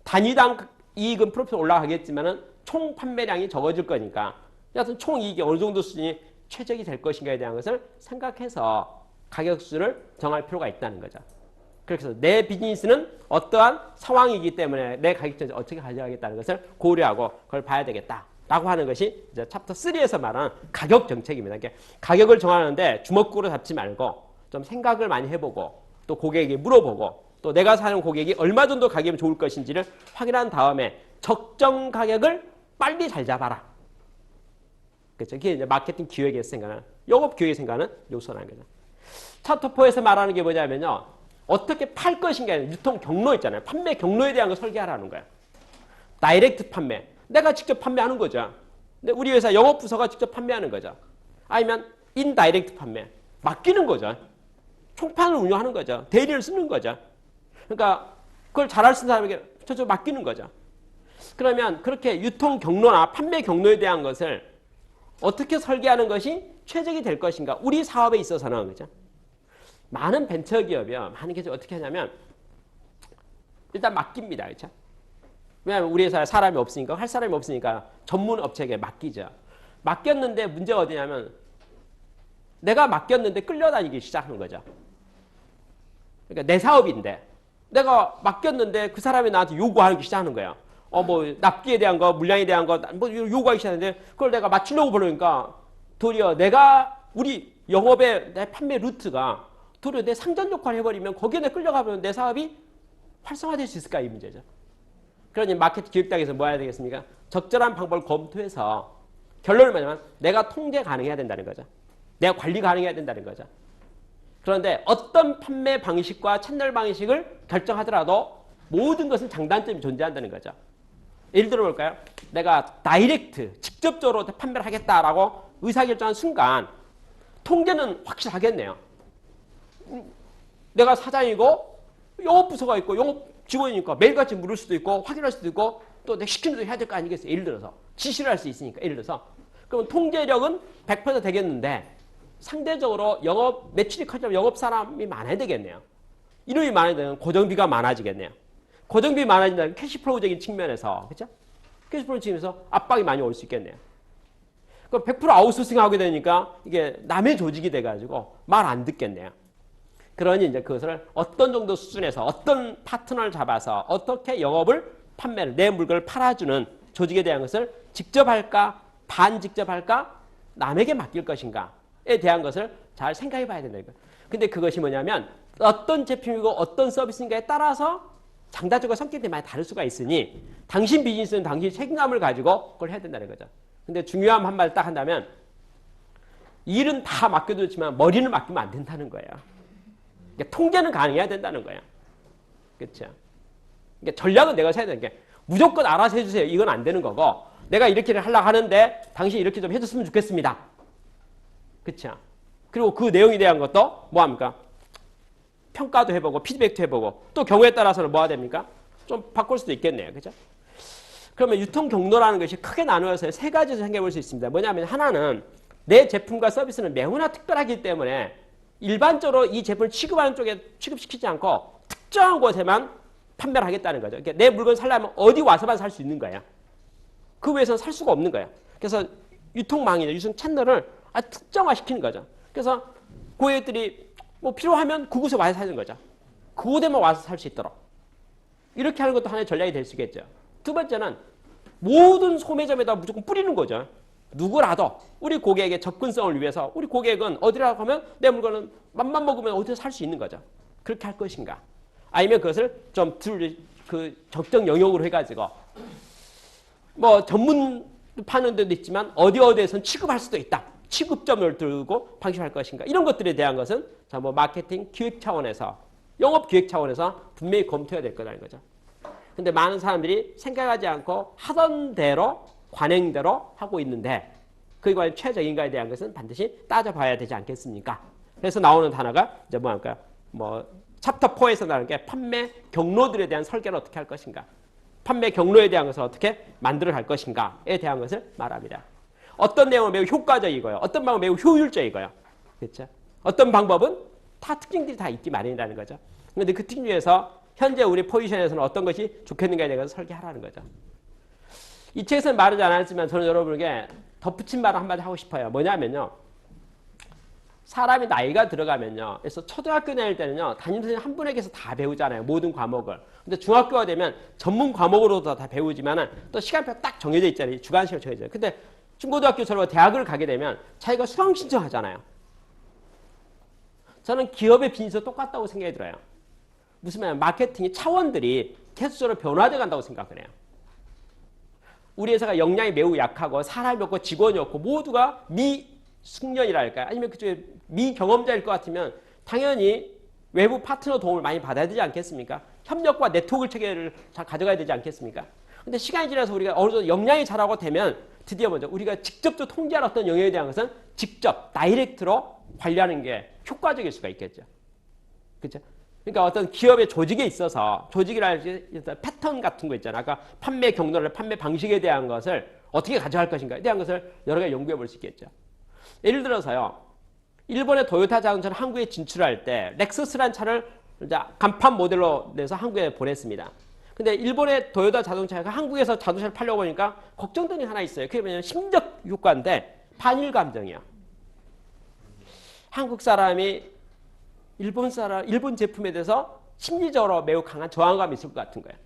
단위당 이익은 프로핏 올라가겠지만은 총 판매량이 적어질 거니까 여하튼 총 이익이 어느 정도 수준이 최적이 될 것인가에 대한 것을 생각해서 가격 수준을 정할 필요가 있다는 거죠. 그래서 내 비즈니스는 어떠한 상황이기 때문에 내 가격을 어떻게 가져가겠다는 것을 고려하고 그걸 봐야 되겠다라고 하는 것이 이제 챕터 3에서 말하는 가격 정책입니다. 그러니까 가격을 정하는데 주먹구로 잡지 말고 좀 생각을 많이 해보고 또 고객에게 물어보고 또 내가 사는 고객이 얼마 정도 가격이면 좋을 것인지를 확인한 다음에 적정 가격을 빨리 잘 잡아라. 그렇죠? 그게 이제 마케팅 기획에서 생각하는 영업 기획에서 생각하는 요소라는 거죠. 챕터 4에서 말하는 게 뭐냐면요. 어떻게 팔 것인가 유통 경로 있잖아요. 판매 경로에 대한 걸 설계하라는 거예요. 다이렉트 판매. 내가 직접 판매하는 거죠. 근데 우리 회사 영업부서가 직접 판매하는 거죠. 아니면 인다이렉트 판매. 맡기는 거죠. 총판을 운영하는 거죠. 대리를 쓰는 거죠. 그러니까 그걸 잘할 수 있는 사람에게 저쪽 맡기는 거죠. 그러면 그렇게 유통 경로나 판매 경로에 대한 것을 어떻게 설계하는 것이 최적이 될 것인가. 우리 사업에 있어서는 그죠. 많은 벤처기업이요. 많은 게 어떻게 하냐면 일단 맡깁니다. 그렇죠? 왜냐하면 우리 회사에 사람이 없으니까 할 사람이 없으니까 전문 업체에게 맡기죠. 맡겼는데 문제가 어디냐면 내가 맡겼는데 끌려다니기 시작하는 거죠. 그러니까 내 사업인데 내가 맡겼는데 그 사람이 나한테 요구하기 시작하는 거예요. 뭐 납기에 대한 거, 물량에 대한 거 뭐 요구하기 시작하는데 그걸 내가 맞추려고 보려니까 도리어 내가 우리 영업의 내 판매 루트가 도리어 내 상전 역할을 해버리면 거기에 내 끌려가면 내 사업이 활성화될 수 있을까 이 문제죠. 그러니 마케팅 기획단에서 뭐 해야 되겠습니까? 적절한 방법을 검토해서 결론을 뭐냐면 내가 통제 가능해야 된다는 거죠. 내가 관리 가능해야 된다는 거죠. 그런데 어떤 판매 방식과 채널 방식을 결정하더라도 모든 것은 장단점이 존재한다는 거죠. 예를 들어 볼까요? 내가 다이렉트, 직접적으로 판매를 하겠다라고 의사결정한 순간 통제는 확실하겠네요. 내가 사장이고 영업부서가 있고 영업 직원이니까 매일같이 물을 수도 있고 확인할 수도 있고 또 내가 시키는 대로 해야 될 거 아니겠어요? 예를 들어서 지시를 할 수 있으니까 예를 들어서 그러면 통제력은 100% 되겠는데 상대적으로 영업 매출이 커지면 영업 사람이 많아야 되겠네요. 인원이 많아야 되면 고정비가 많아지겠네요. 고정비 많아진다면 캐시플로우적인 측면에서 그렇죠? 캐시플로우 측면에서 압박이 많이 올 수 있겠네요. 그럼 100% 아웃소싱 하게 되니까 이게 남의 조직이 돼가지고 말 안 듣겠네요. 그러니 이제 그것을 어떤 정도 수준에서 어떤 파트너를 잡아서 어떻게 영업을 판매를 내 물건을 팔아주는 조직에 대한 것을 직접 할까 반직접 할까 남에게 맡길 것인가에 대한 것을 잘 생각해 봐야 된다. 근데 그것이 뭐냐면 어떤 제품이고 어떤 서비스인가에 따라서 장단점과 성격이 많이 다를 수가 있으니 당신 비즈니스는 당신 책임감을 가지고 그걸 해야 된다는 거죠. 근데 중요한 한 말 딱 한다면 일은 다 맡겨두지만 머리는 맡기면 안 된다는 거예요. 그러니까 통제는 가능해야 된다는 거예요. 그렇죠? 그러니까 전략은 내가 세야 되는 게 무조건 알아서 해주세요. 이건 안 되는 거고 내가 이렇게 하려고 하는데 당신 이렇게 좀 해줬으면 좋겠습니다. 그렇죠? 그리고 그 내용에 대한 것도 뭐합니까? 평가도 해보고 피드백도 해보고 또 경우에 따라서는 뭐가 됩니까? 좀 바꿀 수도 있겠네요. 그죠? 그러면 유통 경로라는 것이 크게 나누어서 세 가지로 생각해 볼 수 있습니다. 뭐냐면 하나는 내 제품과 서비스는 매우나 특별하기 때문에 일반적으로 이 제품을 취급하는 쪽에 취급시키지 않고 특정한 곳에만 판매를 하겠다는 거죠. 그러니까 내 물건 살려면 어디 와서만 살 수 있는 거예요. 그 외에서는 살 수가 없는 거예요. 그래서 유통망이나 유통 채널을 아주 특정화시키는 거죠. 그래서 고객들이 뭐 필요하면 그곳에 와서 사는 거죠. 그곳에만 와서 살 수 있도록. 이렇게 하는 것도 하나의 전략이 될 수 있겠죠. 두 번째는 모든 소매점에다 무조건 뿌리는 거죠. 누구라도 우리 고객의 접근성을 위해서 우리 고객은 어디라고 하면 내 물건은 맘만 먹으면 어디서 살 수 있는 거죠. 그렇게 할 것인가. 아니면 그것을 좀 적정 영역으로 해가지고 뭐 전문 파는 데도 있지만 어디에선 취급할 수도 있다. 취급점을 두고 방식할 것인가. 이런 것들에 대한 것은 뭐 마케팅 기획 차원에서 영업 기획 차원에서 분명히 검토해야 될 거라는 거죠. 근데 많은 사람들이 생각하지 않고 하던 대로 관행대로 하고 있는데 그게 과연 최적인가에 대한 것은 반드시 따져봐야 되지 않겠습니까? 그래서 나오는 단어가 이제 뭐랄까요? 뭐 챕터 4에서 나오는 게 판매 경로들에 대한 설계를 어떻게 할 것인가? 판매 경로에 대한 것을 어떻게 만들어 갈 것인가에 대한 것을 말합니다. 어떤 내용은 매우 효과적이고요. 어떤 방법은 매우 효율적이고요. 그렇죠? 어떤 방법은 다 특징들이 다 있기 마련이라는 거죠. 그런데 그 특징 중에서 현재 우리 포지션에서는 어떤 것이 좋겠는가에 대해서 설계하라는 거죠. 이 책에서는 말하지 않았지만 저는 여러분에게 덧붙인 말을 한마디 하고 싶어요. 뭐냐면요. 사람이 나이가 들어가면요. 그래서 초등학교 다닐 때는요. 담임선생님 한 분에게서 다 배우잖아요. 모든 과목을. 근데 중학교가 되면 전문 과목으로도 다 배우지만은 또 시간표 딱 정해져 있잖아요. 주관식으로 정해져 있어요. 근데 중고등학교처럼 대학을 가게 되면 자기가 수강 신청하잖아요. 저는 기업의 비즈니스도 똑같다고 생각이 들어요. 무슨 말이냐면 마케팅의 차원들이 계속적으로 변화돼 간다고 생각을 해요. 우리 회사가 역량이 매우 약하고 사람이 없고 직원이 없고 모두가 미숙련이랄까요? 아니면 그쪽에 미경험자일 것 같으면 당연히 외부 파트너 도움을 많이 받아야 되지 않겠습니까? 협력과 네트워크 체계를 잘 가져가야 되지 않겠습니까? 근데 시간이 지나서 우리가 어느 정도 역량이 자라고 되면 드디어 먼저 우리가 직접적으로 통제할 어떤 영역에 대한 것은 직접 다이렉트로 관리하는 게 효과적일 수가 있겠죠. 그렇죠? 그러니까 어떤 기업의 조직에 있어서 조직이랄지 패턴 같은 거 있잖아요. 아까 판매 경로를 판매 방식에 대한 것을 어떻게 가져갈 것인가에 대한 것을 여러 가지 연구해 볼 수 있겠죠. 예를 들어서요. 일본의 토요타 자동차를 한국에 진출할 때 렉서스라는 차를 이제 간판 모델로 내서 한국에 보냈습니다. 근데 일본의 토요타 자동차가 한국에서 자동차를 팔려고 하니까 걱정되는 게 하나 있어요. 그게 뭐냐면 심적 효과인데 반일 감정이야. 한국 사람이 일본 제품에 대해서 심리적으로 매우 강한 저항감이 있을 것 같은 거예요.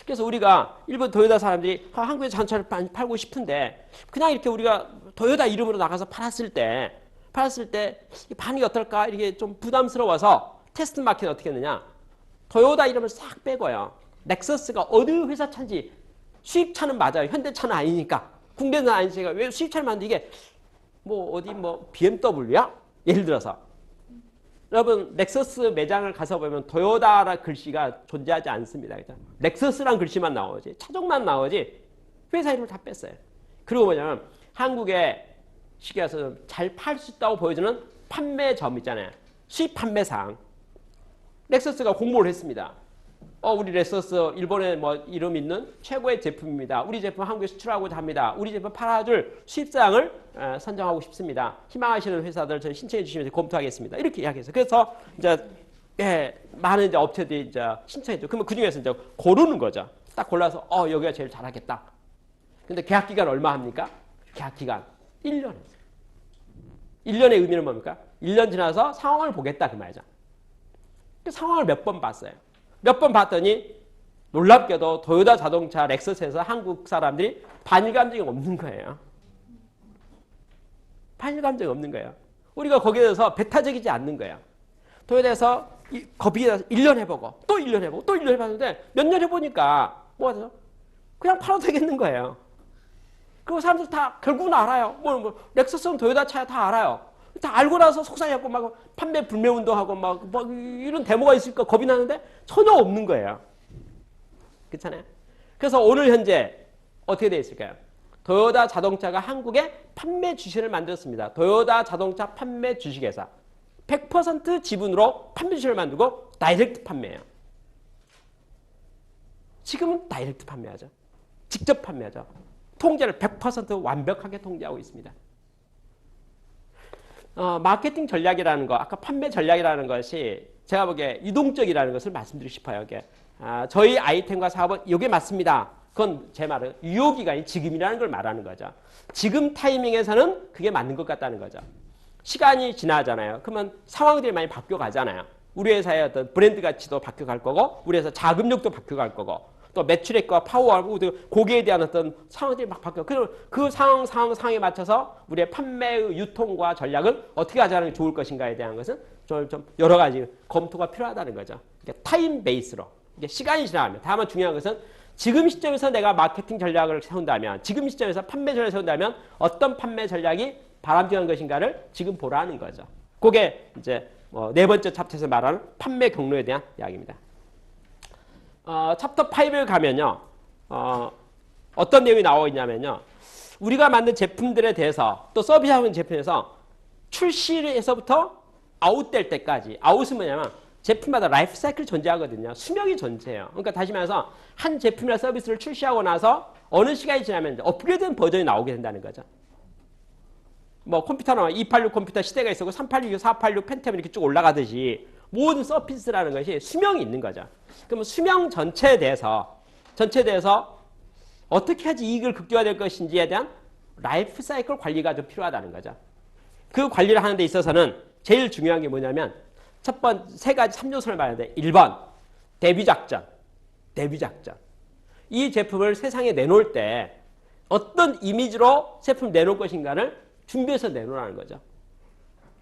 그래서 우리가 일본 토요타 사람들이 한국에 자동차를 팔고 싶은데 그냥 이렇게 우리가 토요타 이름으로 나가서 팔았을 때 반응이 어떨까 이렇게 좀 부담스러워서 테스트 마켓은 어떻게 했느냐. 토요타 이름을 싹 빼고요. 넥서스가 어느 회사 차인지 수입차는 맞아요. 현대차는 아니니까. 국내는 아니니까 왜 수입차를 만드는 이게 뭐 어디 뭐 BMW야? 예를 들어서. 여러분 렉서스 매장을 가서 보면 토요타라 글씨가 존재하지 않습니다. 그렇죠? 렉서스란 글씨만 나오지 차종만 나오지 회사 이름을 다 뺐어요. 그리고 뭐냐면 한국에 쉽게 해서 잘 팔 수 있다고 보여주는 판매점 있잖아요. 수입 판매상 렉서스가 공모를 했습니다. 우리 렉서스 일본에 뭐 이름 있는 최고의 제품입니다. 우리 제품 한국에 수출하고자 합니다. 우리 제품 팔아줄 수입사항을 선정하고 싶습니다. 희망하시는 회사들 저희 신청해 주시면 검토하겠습니다. 이렇게 이야기해서 그래서 이제 많은 이제 업체들이 이제 신청했죠. 그러면 그 중에서 이제 고르는 거죠. 딱 골라서 여기가 제일 잘하겠다. 근데 계약 기간 얼마 합니까? 계약 기간 1년. 1년의 의미는 뭡니까? 1년 지나서 상황을 보겠다 그 말이죠. 그 상황을 몇 번 봤어요. 몇 번 봤더니 놀랍게도 토요타 자동차 렉서스에서 한국 사람들이 반일 감정이 없는 거예요. 반일 감정이 없는 거예요. 우리가 거기에 대해서 배타적이지 않는 거예요. 토요타에서 겁이 나서 1년 해보고 또 1년 해보고 또 1년 해봤는데 몇 년 해보니까 뭐가 되죠? 그냥 팔아도 되겠는 거예요. 그리고 사람들 다 결국은 알아요. 뭐 렉서스는 토요타 차야 다 알아요. 다 알고 나서 속상해갖고 막 판매 불매 운동하고 막 이런 데모가 있으니까 겁이 나는데 전혀 없는 거예요. 그렇잖아요. 그래서 오늘 현재 어떻게 되어 있을까요? 토요타 자동차가 한국에 판매 주식을 만들었습니다. 토요타 자동차 판매 주식회사. 100% 지분으로 판매 주식을 만들고 다이렉트 판매해요. 지금은 다이렉트 판매하죠. 직접 판매하죠. 통제를 100% 완벽하게 통제하고 있습니다. 마케팅 전략이라는 거, 아까 판매 전략이라는 것이 제가 보기에 유동적이라는 것을 말씀드리고 싶어요. 저희 아이템과 사업은 이게 맞습니다. 그건 제 말은 유효기간이 지금이라는 걸 말하는 거죠. 지금 타이밍에서는 그게 맞는 것 같다는 거죠. 시간이 지나잖아요. 그러면 상황들이 많이 바뀌어가잖아요. 우리 회사의 어떤 브랜드 가치도 바뀌어갈 거고 우리 회사 자금력도 바뀌어갈 거고 또 매출액과 파워하고 고객에 대한 어떤 상황들이 막 바뀌어. 그리고 그 상황에 맞춰서 우리의 판매의 유통과 전략을 어떻게 하자는 게 좋을 것인가에 대한 것은 좀 여러 가지 검토가 필요하다는 거죠. 타임 베이스로. 시간이 지나가면. 다만 중요한 것은 지금 시점에서 내가 마케팅 전략을 세운다면, 지금 시점에서 판매 전략을 세운다면 어떤 판매 전략이 바람직한 것인가를 지금 보라는 거죠. 그게 이제 네 번째 챕터에서 말하는 판매 경로에 대한 이야기입니다. 챕터 5를 가면요. 어떤 내용이 나와 있냐면요. 우리가 만든 제품들에 대해서 또 서비스하는 제품에서 출시에서부터 아웃될 때까지. 아웃은 뭐냐면 제품마다 라이프 사이클이 존재하거든요. 수명이 존재해요. 그러니까 다시 말해서 한 제품이나 서비스를 출시하고 나서 어느 시간이 지나면 업그레이드된 버전이 나오게 된다는 거죠. 뭐 컴퓨터나 286 컴퓨터 시대가 있었고 386, 486 펜텀 이렇게 쭉 올라가듯이 모든 서비스라는 것이 수명이 있는 거죠. 그러면 수명 전체에 대해서 어떻게 하지 이익을 극대화될 것인지에 대한 라이프 사이클 관리가 좀 필요하다는 거죠. 그 관리를 하는 데 있어서는 제일 중요한 게 뭐냐면 첫 번째 세 가지 3요소를 말하는데 1번 데뷔 작전. 이 제품을 세상에 내놓을 때 어떤 이미지로 제품을 내놓을 것인가를 준비해서 내놓으라는 거죠.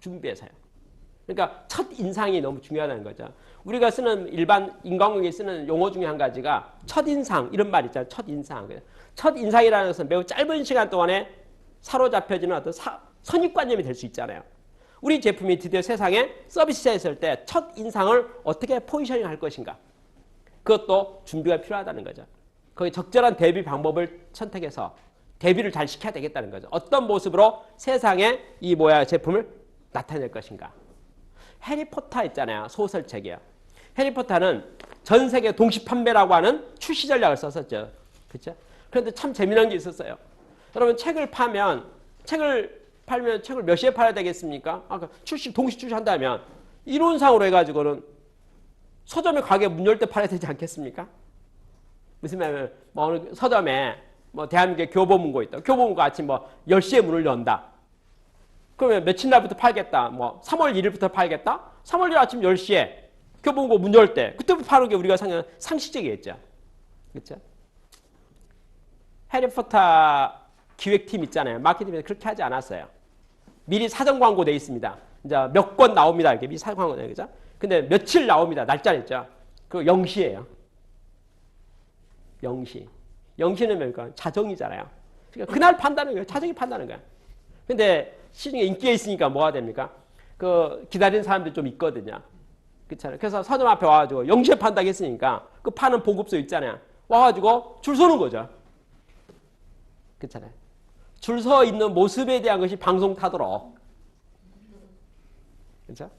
준비해서요. 그러니까 첫 인상이 너무 중요하다는 거죠. 우리가 쓰는 일반 인간관계에 쓰는 용어 중에 한 가지가 첫인상 이런 말 있잖아요. 첫인상. 첫인상이라는 것은 매우 짧은 시간 동안에 사로잡혀지는 어떤 선입관념이 될 수 있잖아요. 우리 제품이 드디어 세상에 서비스했을 때 첫인상을 어떻게 포지셔닝 할 것인가. 그것도 준비가 필요하다는 거죠. 거기 적절한 대비 방법을 선택해서 대비를 잘 시켜야 되겠다는 거죠. 어떤 모습으로 세상에 이 제품을 나타낼 것인가. 해리포터 있잖아요. 소설책이요. 해리포터는 전 세계 동시 판매라고 하는 출시 전략을 썼었죠. 그렇죠? 그런데 참 재미난 게 있었어요. 여러분 책을 팔면 책을 몇 시에 팔아야 되겠습니까? 동시 출시한다면 이론상으로 해가지고는 서점에 가게 문 열 때 팔아야 되지 않겠습니까? 무슨 말이냐면 어느 서점에 대한민국에 교보문고 있다. 교보문고 아침 10시에 문을 연다. 그러면 며칠 날부터 팔겠다. 3월 1일부터 팔겠다. 3월 1일 아침 10시에 교보문고 문 열 때 그때부터 파는 게 우리가 생각하는 상식적이겠죠. 그렇죠? 해리포터 기획팀 있잖아요. 마케팅에서 그렇게 하지 않았어요. 미리 사전 광고 돼 있습니다. 이제 몇 권 나옵니다. 이렇게 미리 사전 광고 돼 있죠. 근데 며칠 나옵니다. 날짜는 있죠. 그 0시예요. 0시. 0시는 뭡니까? 자정이잖아요. 그러니까 그날 판다는 거예요. 자정이 판다는 거예요. 근데 시중에 인기가 있으니까 뭐가 됩니까? 기다리는 사람들이 좀 있거든요. 그렇잖아요. 그래서 서점 앞에 와가지고 0시에 판다고 했으니까 그 파는 보급소 있잖아요. 와가지고 줄 서는 거죠. 그렇잖아요. 줄 서 있는 모습에 대한 것이 방송 타도록. 그렇죠?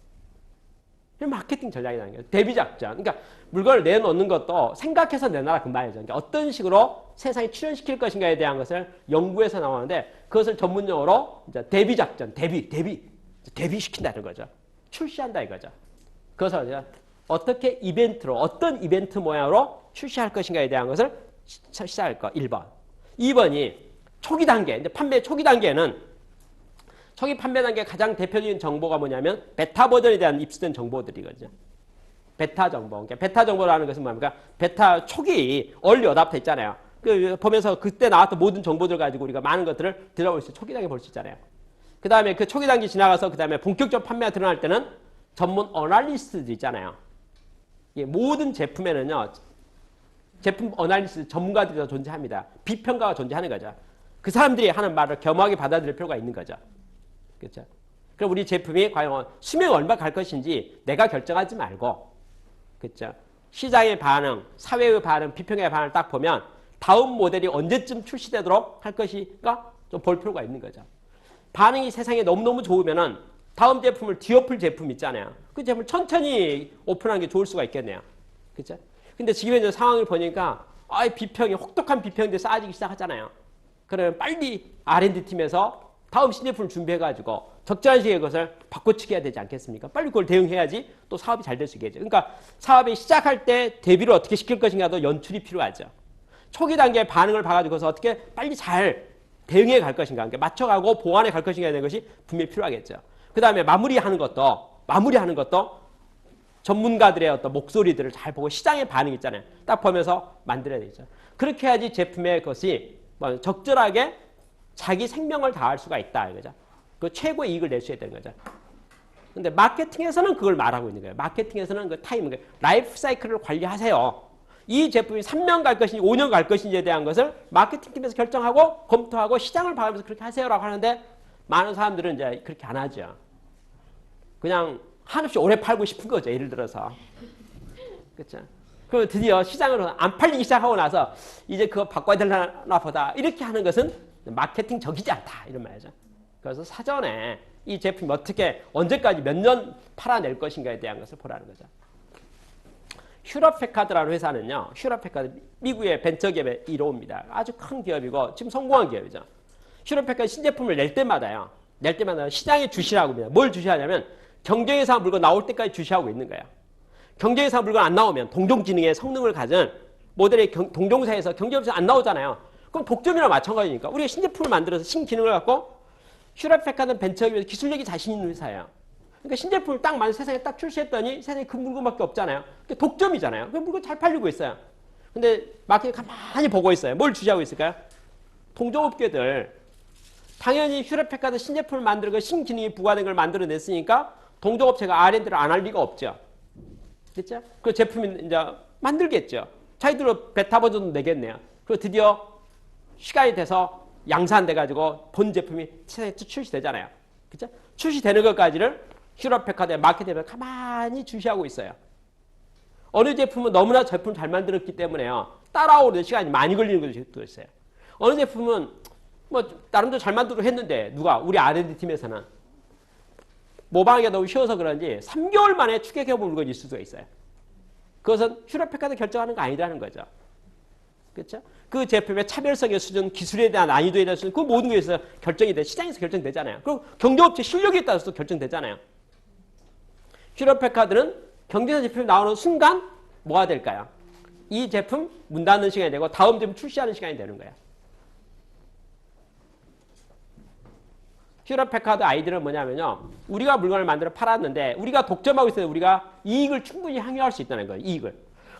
마케팅 전략이라는 거예요. 대비 작전. 그러니까 물건을 내놓는 것도 생각해서 내놔라 그 말이죠. 그러니까 어떤 식으로 세상에 출현시킬 것인가에 대한 것을 연구해서 나오는데 그것을 전문용어로 이제 대비 작전, 대비시킨다는 거죠. 출시한다 이거죠. 그래서 이제 어떻게 이벤트로 어떤 이벤트 모양으로 출시할 것인가에 대한 것을 시작할 거 1번. 2번이 초기 단계. 이제 판매 초기 단계는 초기 판매 단계 가장 대표적인 정보가 뭐냐면 베타 버전에 대한 입수된 정보들이거든요. 베타 정보. 그러니까 베타 정보라는 것은 뭡니까? 베타 초기 얼리 어답터 있잖아요. 보면서 그때 나왔던 모든 정보들 가지고 우리가 많은 것들을 들어볼 수 있어요. 초기 단계 볼 수 있잖아요. 그 다음에 그 초기 단계 지나가서 그 다음에 본격적 판매가 드러날 때는 전문 어널리스트들 있잖아요. 예, 모든 제품에는요. 제품 어널리스트 전문가들이 존재합니다. 비평가가 존재하는 거죠. 그 사람들이 하는 말을 겸허하게 받아들일 필요가 있는 거죠. 그렇죠? 그럼 우리 제품이 과연 수명이 얼마 갈 것인지 내가 결정하지 말고, 그렇죠? 시장의 반응, 사회의 반응, 비평의 반응을 딱 보면 다음 모델이 언제쯤 출시되도록 할 것인가 좀 볼 필요가 있는 거죠. 반응이 세상에 너무너무 좋으면은 다음 제품을 뒤엎을 제품 있잖아요. 그 제품을 천천히 오픈하는 게 좋을 수가 있겠네요. 그렇죠? 근데 지금의 이제 상황을 보니까 비평이 혹독한 비평들이 쌓아지기 시작하잖아요. 그러면 빨리 R&D 팀에서 다음 신제품을 준비해가지고 적절한 시기에 그것을 바꿔치기 해야 되지 않겠습니까? 빨리 그걸 대응해야지 또 사업이 잘 될 수 있겠죠. 그러니까 사업이 시작할 때 대비를 어떻게 시킬 것인가도 연출이 필요하죠. 초기 단계의 반응을 봐가지고 그래서 어떻게 빨리 잘 대응해 갈 것인가, 그러니까 맞춰가고 보완해 갈 것인가에 대한 것이 분명히 필요하겠죠. 그 다음에 마무리하는 것도 전문가들의 어떤 목소리들을 잘 보고 시장의 반응 있잖아요. 딱 보면서 만들어야 되죠. 그렇게 해야지 제품의 것이 적절하게 자기 생명을 다할 수가 있다. 이거죠. 그 최고의 이익을 낼 수 있다는 거죠. 근데 마케팅에서는 그걸 말하고 있는 거예요. 마케팅에서는 그 타임, 라이프 사이클을 관리하세요. 이 제품이 3년 갈 것인지 5년 갈 것인지에 대한 것을 마케팅팀에서 결정하고 검토하고 시장을 봐가면서 그렇게 하세요라고 하는데 많은 사람들은 이제 그렇게 안 하죠. 그냥 한없이 오래 팔고 싶은 거죠. 예를 들어서. 그렇죠. 그리고 드디어 시장으로 안 팔리기 시작하고 나서 이제 그거 바꿔야 되나 보다. 이렇게 하는 것은 마케팅적이지 않다. 이런 말이죠. 그래서 사전에 이 제품이 어떻게 언제까지 몇 년 팔아낼 것인가에 대한 것을 보라는 거죠. 휴럽패카드라는 회사는요. 휴럽패카드 미국의 벤처기업의 1호입니다. 아주 큰 기업이고 지금 성공한 기업이죠. 휴럽패카드 신제품을 낼 때마다 시장에 주시라고 합니다. 뭘 주시하냐면 경쟁회사 물건 나올 때까지 주시하고 있는 거예요. 경쟁회사 물건 안 나오면 동종지능의 성능을 가진 모델의 동종사에서 경쟁회사 안 나오잖아요. 그럼 독점이랑 마찬가지니까 우리가 신제품을 만들어서 신기능을 갖고 휴럽패카드는 벤처기업에서 기술력이 자신 있는 회사예요. 그러니까 신제품을 딱 세상에 딱 출시했더니 세상에 그 물건밖에 없잖아요. 그러니까 독점이잖아요. 그 물건 잘 팔리고 있어요. 근데 마케팅 가만히 보고 있어요. 뭘 주시하고 있을까요? 동종업계들 당연히 휴럽패카드 신제품을 만들고 신기능이 부과된 걸 만들어냈으니까 동종업체가 R&D를 안 할 리가 없죠. 그렇죠? 그 제품이 이제 만들겠죠. 자기들로 베타 버전도 내겠네요. 그리고 드디어 시간이 돼서 양산돼가지고 본 제품이 세상에 출시되잖아요. 그렇죠? 출시되는 것까지를 휴럽패카드의 마케팅을 가만히 주시하고 있어요. 어느 제품은 너무나 제품을 잘 만들었기 때문에요. 따라오는 시간이 많이 걸리는 것도 있어요. 어느 제품은 나름대로 잘 만들고 했는데 누가? 우리 R&D 팀에서는 모방하기가 너무 쉬워서 그런지 3개월 만에 추격해본 물건이 있을 수가 있어요. 그것은 휴럽패카드 결정하는 거 아니라는 거죠. 그렇죠? 그 제품의 차별성의 수준, 기술에 대한 난이도에 대한 수준, 그 모든 것에서 결정이 돼. 시장에서 결정되잖아요. 그리고 경쟁업체 실력에 따라서 결정되잖아요. 휴럽패카드는 경쟁사 제품이 나오는 순간 뭐가 될까요? 이 제품 문 닫는 시간이 되고 다음 제품 출시하는 시간이 되는 거예요. 휴럽패카드 아이디어는 뭐냐면요. 우리가 물건을 만들어 팔았는데 우리가 독점하고 있어요. 우리가 이익을 충분히 향유할 수 있다는 거예요. 이익을.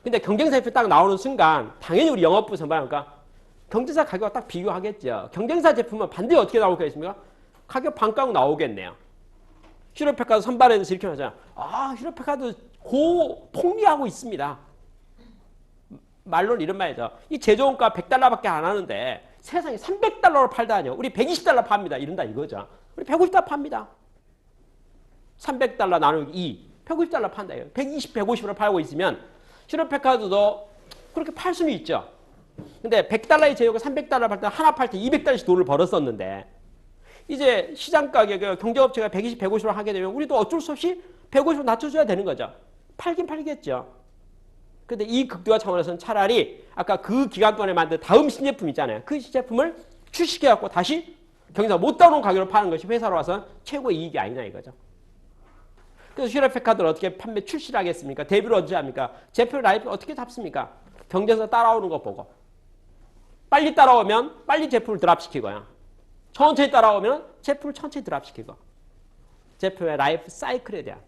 근데 경쟁사 제품이 딱 나오는 순간 당연히 우리 영업부 선발하니까 경쟁사 가격과 딱 비교하겠죠. 경쟁사 제품은 반드시 어떻게 나올 거겠습니까? 가격 반가로 나오겠네요. 휴럽패카드 선발해서 이렇게 하잖아요. 휴럽패카드 고폭리하고 있습니다. 말로는 이런 말이죠. 이 제조원가 100달러밖에 안 하는데 세상에 300달러로 팔다니요. 우리 120달러 팝니다. 이런다 이거죠. 우리 150달러 팝니다. 300달러 나누기 2, 150달러 판다. 120, 150으로 팔고 있으면 휴럽패카드도 그렇게 팔 수는 있죠. 근데 100달러의 제조가 300달러 팔 때 하나 팔 때 200달러씩 돈을 벌었었는데 이제 시장 가격을 경쟁업체가 120, 150으로 하게 되면 우리도 어쩔 수 없이 150으로 낮춰줘야 되는 거죠. 팔긴 팔겠죠. 근데 이 극도화 차원에서는 차라리 아까 그 기간 동안에 만든 다음 신제품 있잖아요. 그 신제품을 출시해갖고 다시 경쟁사 못 따놓은 가격으로 파는 것이 회사로 와서는 최고의 이익이 아니냐 이거죠. 그래서 휴럽패카드를 어떻게 판매 출시를 하겠습니까? 데뷔를 언제 합니까? 제품 라이프를 어떻게 잡습니까? 경쟁사 따라오는 거 보고. 빨리 따라오면 빨리 제품을 드랍시키고요. 천천히 따라오면 제품을 천천히 드랍시키고. 제품의 라이프 사이클에 대한.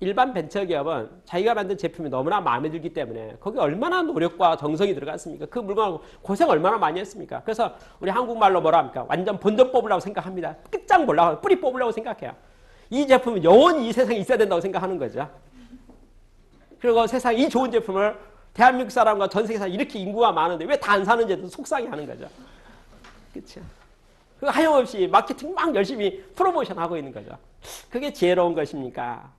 일반 벤처기업은 자기가 만든 제품이 너무나 마음에 들기 때문에 거기에 얼마나 노력과 정성이 들어갔습니까? 그 물건하고 고생 얼마나 많이 했습니까? 그래서 우리 한국말로 뭐라 합니까? 완전 본전 뽑으려고 생각합니다. 끝장 보려고, 뿌리 뽑으려고 생각해요. 이 제품은 영원히 이 세상에 있어야 된다고 생각하는 거죠. 그리고 세상에 이 좋은 제품을 대한민국 사람과 전 세계 사람 이렇게 인구가 많은데 왜 다 안 사는지도 속상해하는 거죠. 그렇죠. 그 하염없이 마케팅 막 열심히 프로모션하고 있는 거죠. 그게 지혜로운 것입니까?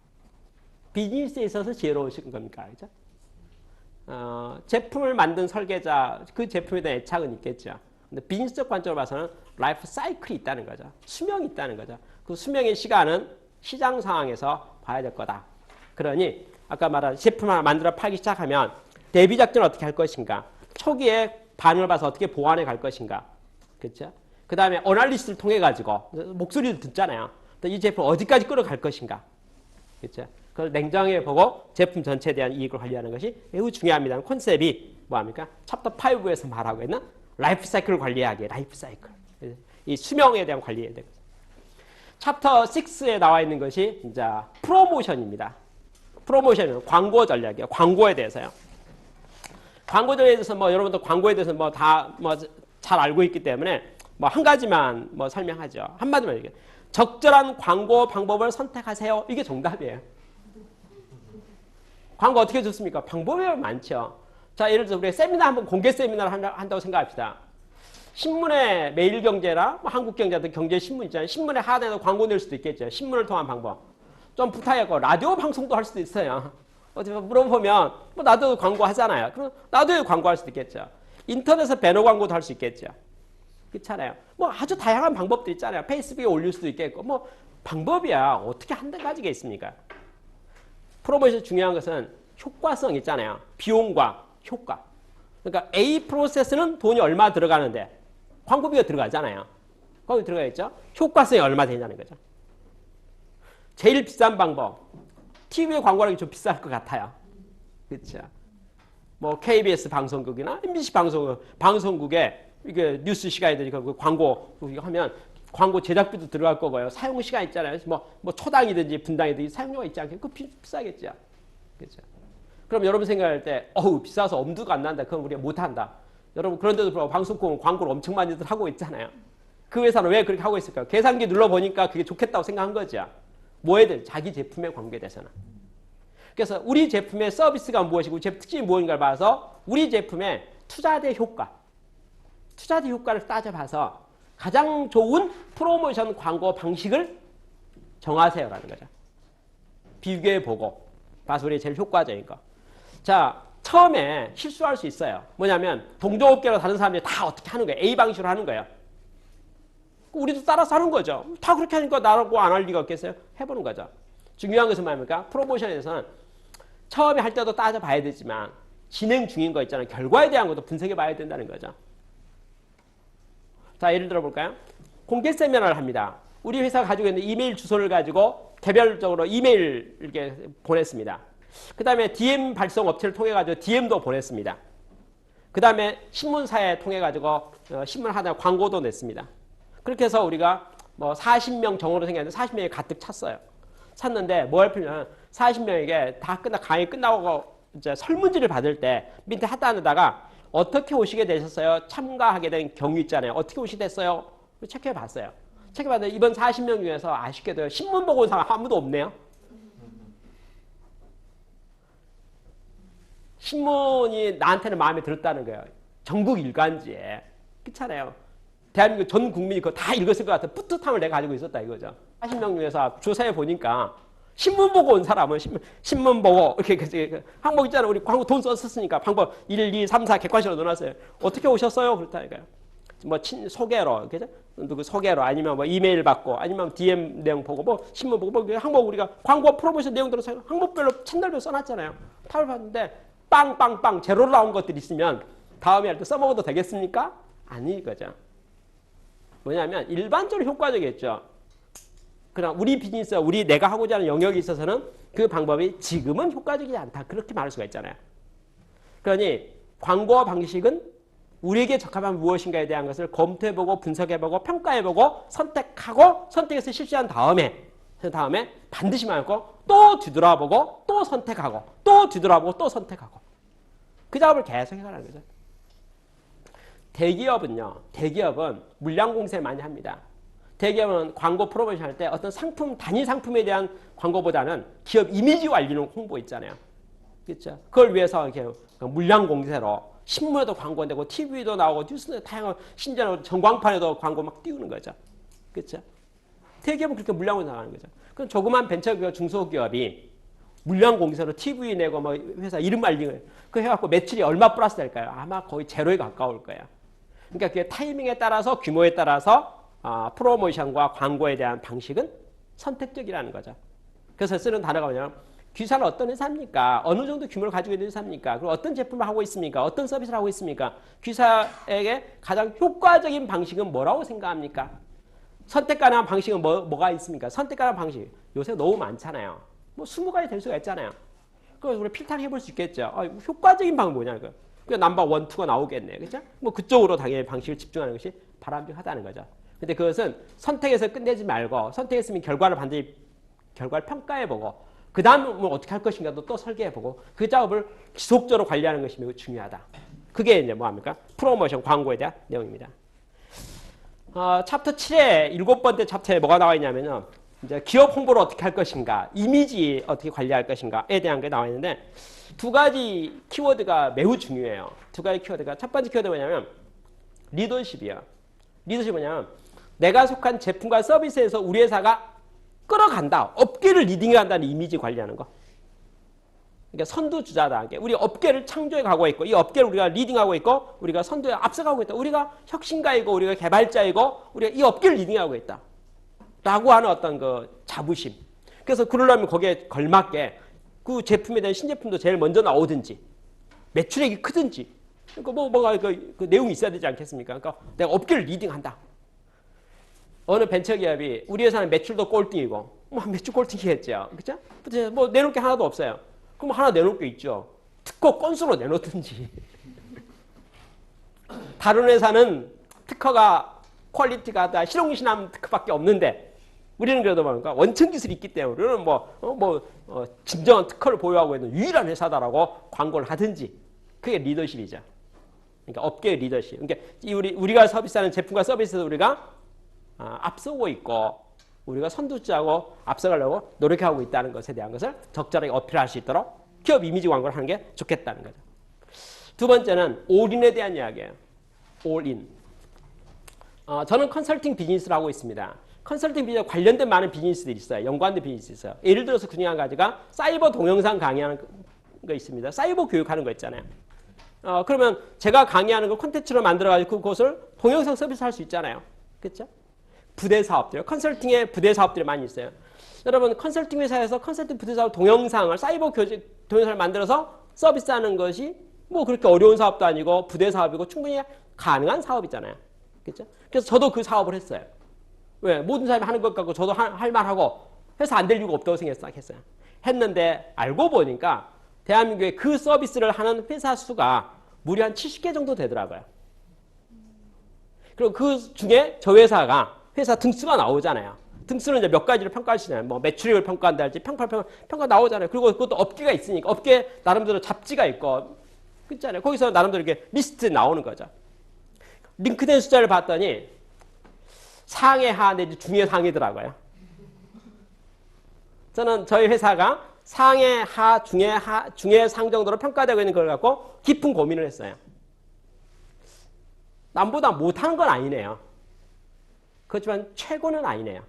비즈니스에 있어서 지혜로우신 겁니까? 그죠? 제품을 만든 설계자, 그 제품에 대한 애착은 있겠죠. 근데 비즈니스적 관점으로 봐서는 라이프 사이클이 있다는 거죠. 수명이 있다는 거죠. 그 수명의 시간은 시장 상황에서 봐야 될 거다. 그러니 아까 말한 제품 하나 만들어 팔기 시작하면 대비 작전을 어떻게 할 것인가? 초기에 반응을 봐서 어떻게 보완해 갈 것인가? 그렇죠? 그 다음에 어널리스를 통해 가지고 목소리를 듣잖아요. 이 제품 어디까지 끌어갈 것인가? 그렇죠? 그걸 냉정하게 보고 제품 전체에 대한 이익을 관리하는 것이 매우 중요합니다. 컨셉이 뭐합니까? 챕터 5에서 말하고 있는 라이프 사이클을 관리하기. 라이프 사이클. 이 수명에 대한 관리해야 되거든요. 챕터 6에 나와 있는 것이 이제 프로모션입니다. 프로모션은 광고 전략이에요. 광고에 대해서요. 광고에 대해서 뭐 여러분들 광고에 대해서 뭐 다 뭐 잘 알고 있기 때문에 뭐 한 가지만 뭐 설명하죠. 한마디만 얘기해. 적절한 광고 방법을 선택하세요. 이게 정답이에요. 광고 어떻게 좋습니까? 방법이 많죠. 자, 예를 들어서 우리가 세미나 한번 공개 세미나를 한다고 생각합시다. 신문에 매일경제나 뭐 한국경제 같은 경제신문 있잖아요. 신문에 하단에서 광고 낼 수도 있겠죠. 신문을 통한 방법. 좀 부탁하고 라디오 방송도 할 수도 있어요. 어디 물어보면 뭐 나도 광고 하잖아요. 그럼 나도 광고할 수도 있겠죠. 인터넷에 배너 광고도 할 수 있겠죠. 그렇잖아요. 뭐 아주 다양한 방법도 있잖아요. 페이스북에 올릴 수도 있겠고 뭐 방법이야. 어떻게 한 가지가 있습니까? 프로모션 중요한 것은 효과성 있잖아요. 비용과 효과. 그러니까 A 프로세스는 돈이 얼마 들어가는데 광고비가 들어가잖아요. 거기 들어가 있죠. 효과성이 얼마 되냐는 거죠. 제일 비싼 방법. TV에 광고하는 게 좀 비쌀 것 같아요. 그렇죠. 뭐 KBS 방송국이나 MBC 방송국에 이게 뉴스 시간에 되니까 그 광고 하면 광고 제작비도 들어갈 거고요. 사용 시간 있잖아요. 뭐 초당이든지 분당이든지 사용료가 있지 않겠어요? 그거 비싸겠죠. 그렇죠. 그럼 여러분 생각할 때 어우 비싸서 엄두가 안 난다. 그럼 우리가 못 한다. 여러분 그런데도 불구하고 방송국은 광고를 엄청 많이들 하고 있잖아요. 그 회사는 왜 그렇게 하고 있을까요? 계산기 눌러보니까 그게 좋겠다고 생각한 거죠. 뭐해든 자기 제품의 광고에 대해서는. 그래서 우리 제품의 서비스가 무엇이고 제품 특징이 무엇인가를 봐서 우리 제품의 투자대 효과, 투자대 효과를 따져봐서 가장 좋은 프로모션 광고 방식을 정하세요라는 거죠. 비교해보고 봐서 우리 제일 효과적인 거. 자, 처음에 실수할 수 있어요. 뭐냐면 동종업계로 다른 사람들이 다 어떻게 하는 거예요. A 방식으로 하는 거예요. 우리도 따라서 하는 거죠. 다 그렇게 하니까 나라고 안 할 리가 없겠어요? 해보는 거죠. 중요한 것은 뭡니까? 프로모션에서는 처음에 할 때도 따져봐야 되지만 진행 중인 거 있잖아요. 결과에 대한 것도 분석해 봐야 된다는 거죠. 자, 예를 들어 볼까요? 공개 세미나를 합니다. 우리 회사가 가지고 있는 이메일 주소를 가지고 개별적으로 이메일 이렇게 보냈습니다. 그 다음에 DM 발송 업체를 통해 가지고 DM도 보냈습니다. 그 다음에 신문사에 통해 가지고 신문 하나 광고도 냈습니다. 그렇게 해서 우리가 뭐 40명 정으로 생겼는데 40명이 가득 찼어요. 찼는데 뭐 할 필요는 40명에게 다 강의 끝나고 이제 설문지를 받을 때 밑에 하단에다가 어떻게 오시게 되셨어요? 참가하게 된 경우 있잖아요. 어떻게 오시게 됐어요? 체크해 봤어요. 체크해 봤는데 이번 40명 중에서 아쉽게도 신문 보고 온 사람 아무도 없네요. 신문이 나한테는 마음에 들었다는 거예요. 전국 일간지에. 그렇잖아요. 대한민국 전 국민이 그거 다 읽었을 것 같은 뿌듯함을 내가 가지고 있었다 이거죠. 40명 중에서 조사해 보니까 신문 보고 온 사람은 신문 보고 이렇게 항목 있잖아요. 우리 광고 돈 썼으니까 방법 1, 2, 3, 4 객관식으로 넣어놨어요. 어떻게 오셨어요? 그렇다니까요. 뭐 소개로, 그죠? 누구 소개로 아니면 뭐 이메일 받고 아니면 DM 내용 보고 뭐 신문 보고 뭐 항목 우리가 광고 프로모션 내용들은 항목별로 채널별로 써놨잖아요. 탑을 봤는데 빵빵빵 제로로 나온 것들이 있으면 다음에 할 때 써먹어도 되겠습니까? 아니 거죠. 뭐냐면 일반적으로 효과적이겠죠. 그러나 우리 비즈니스, 내가 하고자 하는 영역에 있어서는 그 방법이 지금은 효과적이지 않다. 그렇게 말할 수가 있잖아요. 그러니 광고 방식은 우리에게 적합한 무엇인가에 대한 것을 검토해보고 분석해보고 평가해보고 선택해서 실시한 다음에 반드시 말고 또 뒤돌아보고 또 선택하고 또 뒤돌아보고 또 선택하고 그 작업을 계속 해가는 거죠. 대기업은 물량 공세 많이 합니다. 대기업은 광고 프로모션 할 때 어떤 상품, 단위 상품에 대한 광고보다는 기업 이미지 관리는 홍보 있잖아요. 그렇죠? 그걸 위해서 이렇게 물량 공세로 신문에도 광고 내고 TV도 나오고 뉴스에 다양한 심지어 전광판에도 광고 막 띄우는 거죠. 그렇죠? 대기업은 그렇게 물량 공세 나가는 거죠. 그럼 조그만 벤처기업, 중소기업이 물량 공세로 TV 내고 뭐 회사 이름 알리는 그 해갖고 매출이 얼마 플러스 될까요? 아마 거의 제로에 가까울 거예요. 그러니까 그게 타이밍에 따라서 규모에 따라서 프로모션과 광고에 대한 방식은 선택적이라는 거죠. 그래서 쓰는 단어가 뭐냐면 귀사는 어떤 회사입니까? 어느 정도 규모를 가지고 있는 회사입니까? 그리고 어떤 제품을 하고 있습니까? 어떤 서비스를 하고 있습니까? 귀사에게 가장 효과적인 방식은 뭐라고 생각합니까? 선택 가능한 방식은 뭐가 있습니까? 선택 가능한 방식 요새 너무 많잖아요. 뭐 20가지 될 수가 있잖아요. 그래서 우리 필터링 해볼 수 있겠죠. 효과적인 방법이 뭐냐? 그 넘버 1, 2가 나오겠네. 그렇죠? 뭐 그쪽으로 당연히 방식을 집중하는 것이 바람직하다는 거죠. 근데 그것은 선택해서 끝내지 말고 선택했으면 결과를 반드시 평가해보고 그 다음은 뭐 어떻게 할 것인가도 또 설계해보고 그 작업을 지속적으로 관리하는 것이 매우 중요하다. 그게 이제 뭐합니까? 프로모션 광고에 대한 내용입니다. 챕터 7의 7번째 챕터에 뭐가 나와 있냐면요. 이제 기업 홍보를 어떻게 할 것인가, 이미지 어떻게 관리할 것인가에 대한 게 나와 있는데 두 가지 키워드가 매우 중요해요. 두 가지 키워드가 첫 번째 키워드가 뭐냐면 리더십이에요. 리더십이 뭐냐면 내가 속한 제품과 서비스에서 우리 회사가 끌어간다. 업계를 리딩한다는 이미지 관리하는 거. 그러니까 선두주자다. 우리 업계를 창조해 가고 있고 이 업계를 우리가 리딩하고 있고 우리가 선두에 앞서가고 있다. 우리가 혁신가이고 우리가 개발자이고 우리가 이 업계를 리딩하고 있다. 라고 하는 어떤 그 자부심. 그래서 그러려면 거기에 걸맞게 그 제품에 대한 신제품도 제일 먼저 나오든지 매출액이 크든지 그러니까 뭐가 그 내용이 있어야 되지 않겠습니까? 그러니까 내가 업계를 리딩한다. 어느 벤처기업이 우리 회사는 매출도 꼴등이고 뭐 매출 꼴등이겠죠. 그렇죠? 뭐 내놓을 게 하나도 없어요. 그럼 하나 내놓을 게 있죠. 특허 건수로 내놓든지. 다른 회사는 특허가 퀄리티가 다 실용신함 특허밖에 없는데 우리는 그래도 뭔가 원천 기술이 있기 때문에 우리는 진정한 특허를 보유하고 있는 유일한 회사다라고 광고를 하든지 그게 리더십이죠. 그러니까 업계의 리더십. 그러니까 우리가 서비스하는 제품과 서비스에서 우리가 앞서고 있고 우리가 선두주자고 앞서가려고 노력하고 있다는 것에 대한 것을 적절하게 어필할 수 있도록 기업 이미지 광고를 하는 게 좋겠다는 거죠. 두 번째는 올인에 대한 이야기예요. 올인. 저는 컨설팅 비즈니스를 하고 있습니다. 컨설팅 비즈니스 관련된 많은 비즈니스들이 있어요. 연관된 비즈니스 있어요. 예를 들어서 그 중에 한 가지가 사이버 동영상 강의하는 거 있습니다. 사이버 교육하는 거 있잖아요. 그러면 제가 강의하는 거 콘텐츠로 만들어가지고 그것을 동영상 서비스 할 수 있잖아요. 그렇죠? 부대 사업들, 컨설팅의 부대 사업들이 많이 있어요. 여러분 컨설팅 회사에서 컨설팅 부대 사업 동영상을 사이버 동영상을 만들어서 서비스하는 것이 뭐 그렇게 어려운 사업도 아니고 부대 사업이고 충분히 가능한 사업이잖아요. 그렇죠? 그래서 저도 그 사업을 했어요. 왜? 모든 사람이 하는 것 같고 저도 할 만하고 회사 안 될 이유가 없다고 생각했어요. 했는데 알고 보니까 대한민국에 그 서비스를 하는 회사 수가 무려 한 70개 정도 되더라고요. 그리고 그 중에 저 회사가 회사 등수가 나오잖아요. 등수는 이제 몇 가지를 평가할 수 있잖아요. 뭐 매출액을 평가한다 할지 평가 나오잖아요. 그리고 그것도 업계가 있으니까 업계 나름대로 잡지가 있고 그렇잖아요. 거기서 나름대로 이렇게 리스트 나오는 거죠. 링크된 숫자를 봤더니 상해 하 내지 중해 상이더라고요. 저는 저희 회사가 상해 하 중해 상 정도로 평가되고 있는 걸 갖고 깊은 고민을 했어요. 남보다 못하는 건 아니네요. 그렇지만 최고는 아니네요.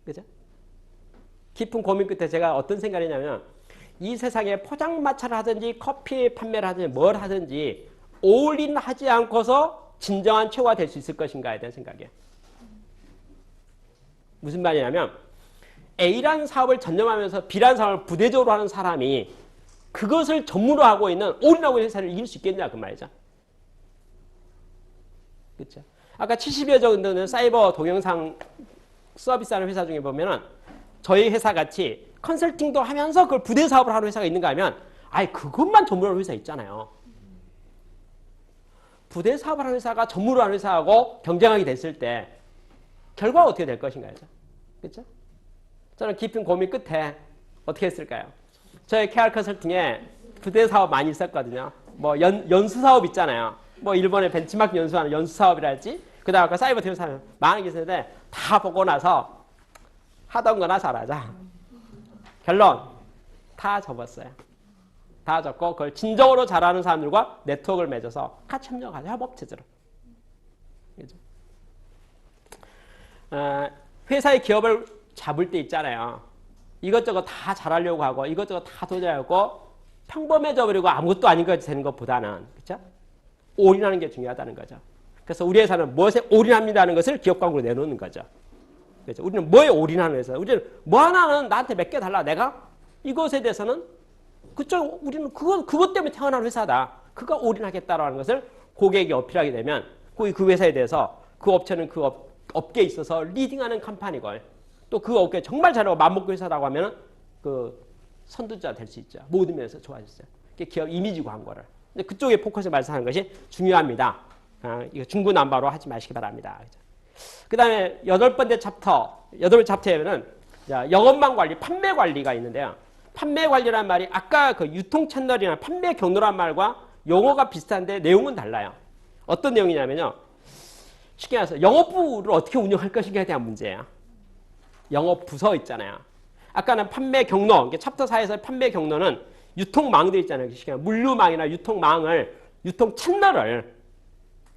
그죠? 깊은 고민 끝에 제가 어떤 생각을 했냐면 이 세상에 포장마차를 하든지 커피 판매를 하든지 뭘 하든지 올인 하지 않고서 진정한 최고가 될 수 있을 것인가에 대한 생각이에요. 무슨 말이냐면 A라는 사업을 전념하면서 B라는 사업을 부대적으로 하는 사람이 그것을 전문으로 하고 있는 올인하고 있는 회사를 이길 수 있겠냐 그 말이죠. 그렇죠? 아까 70여 정도는 사이버 동영상 서비스하는 회사 중에 보면은 저희 회사 같이 컨설팅도 하면서 그걸 부대 사업을 하는 회사가 있는가 하면 아예 그것만 전문으로 하는 회사 있잖아요. 부대 사업을 하는 회사가 전문으로 하는 회사하고 경쟁하게 됐을 때 결과가 어떻게 될 것인가요? 그렇죠? 저는 깊은 고민 끝에 어떻게 했을까요? 저희 KR 컨설팅에 부대 사업 많이 있었거든요. 뭐 연수 사업 있잖아요. 뭐 일본의 벤치마크 연수하는 연수 사업이랄지 그다음 아까 사이버 대응 사업 많은 게 있었는데 다 보고 나서 하던 거나 잘하자. 결론 다 접었어요. 다 접고 그걸 진정으로 잘하는 사람들과 네트워크를 맺어서 같이 협력하자. 협업체제로. 그죠? 회사의 기업을 잡을 때 있잖아요. 이것저것 다 잘하려고 하고 이것저것 다 도전하고 평범해져 버리고 아무것도 아닌 것 되는 것보다는 그렇죠? 올인하는 게 중요하다는 거죠. 그래서 우리 회사는 무엇에 올인합니다는 것을 기업 광고로 내놓는 거죠. 그렇죠? 우리는 뭐에 올인하는 회사? 우리는 뭐 하나는 나한테 몇 개 달라. 내가 이것에 대해서는 우리는 그것 때문에 태어난 회사다. 그거 올인하겠다라는 것을 고객에게 어필하게 되면 그 회사에 대해서 그 업체는 그 업계에 있어서 리딩하는 컴퍼니고 또 그 업계에 정말 잘하고 맘먹고 회사라고 하면 그 선두자 될 수 있죠. 모든 면에서 좋아졌어요. 기업 이미지 광고를. 그쪽에 포커스 말씀하는 것이 중요합니다. 이거 중구난방으로 하지 마시기 바랍니다. 그 다음에 여덟 번째 챕터에는 영업망 관리, 판매 관리가 있는데요. 판매 관리란 말이 아까 그 유통 채널이나 판매 경로란 말과 용어가 비슷한데 내용은 달라요. 어떤 내용이냐면요. 쉽게 말해서 영업부를 어떻게 운영할 것인가에 대한 문제예요. 영업부서 있잖아요. 아까는 판매 경로, 챕터 4에서 판매 경로는 유통망들 있잖아요. 물류망이나 유통 채널을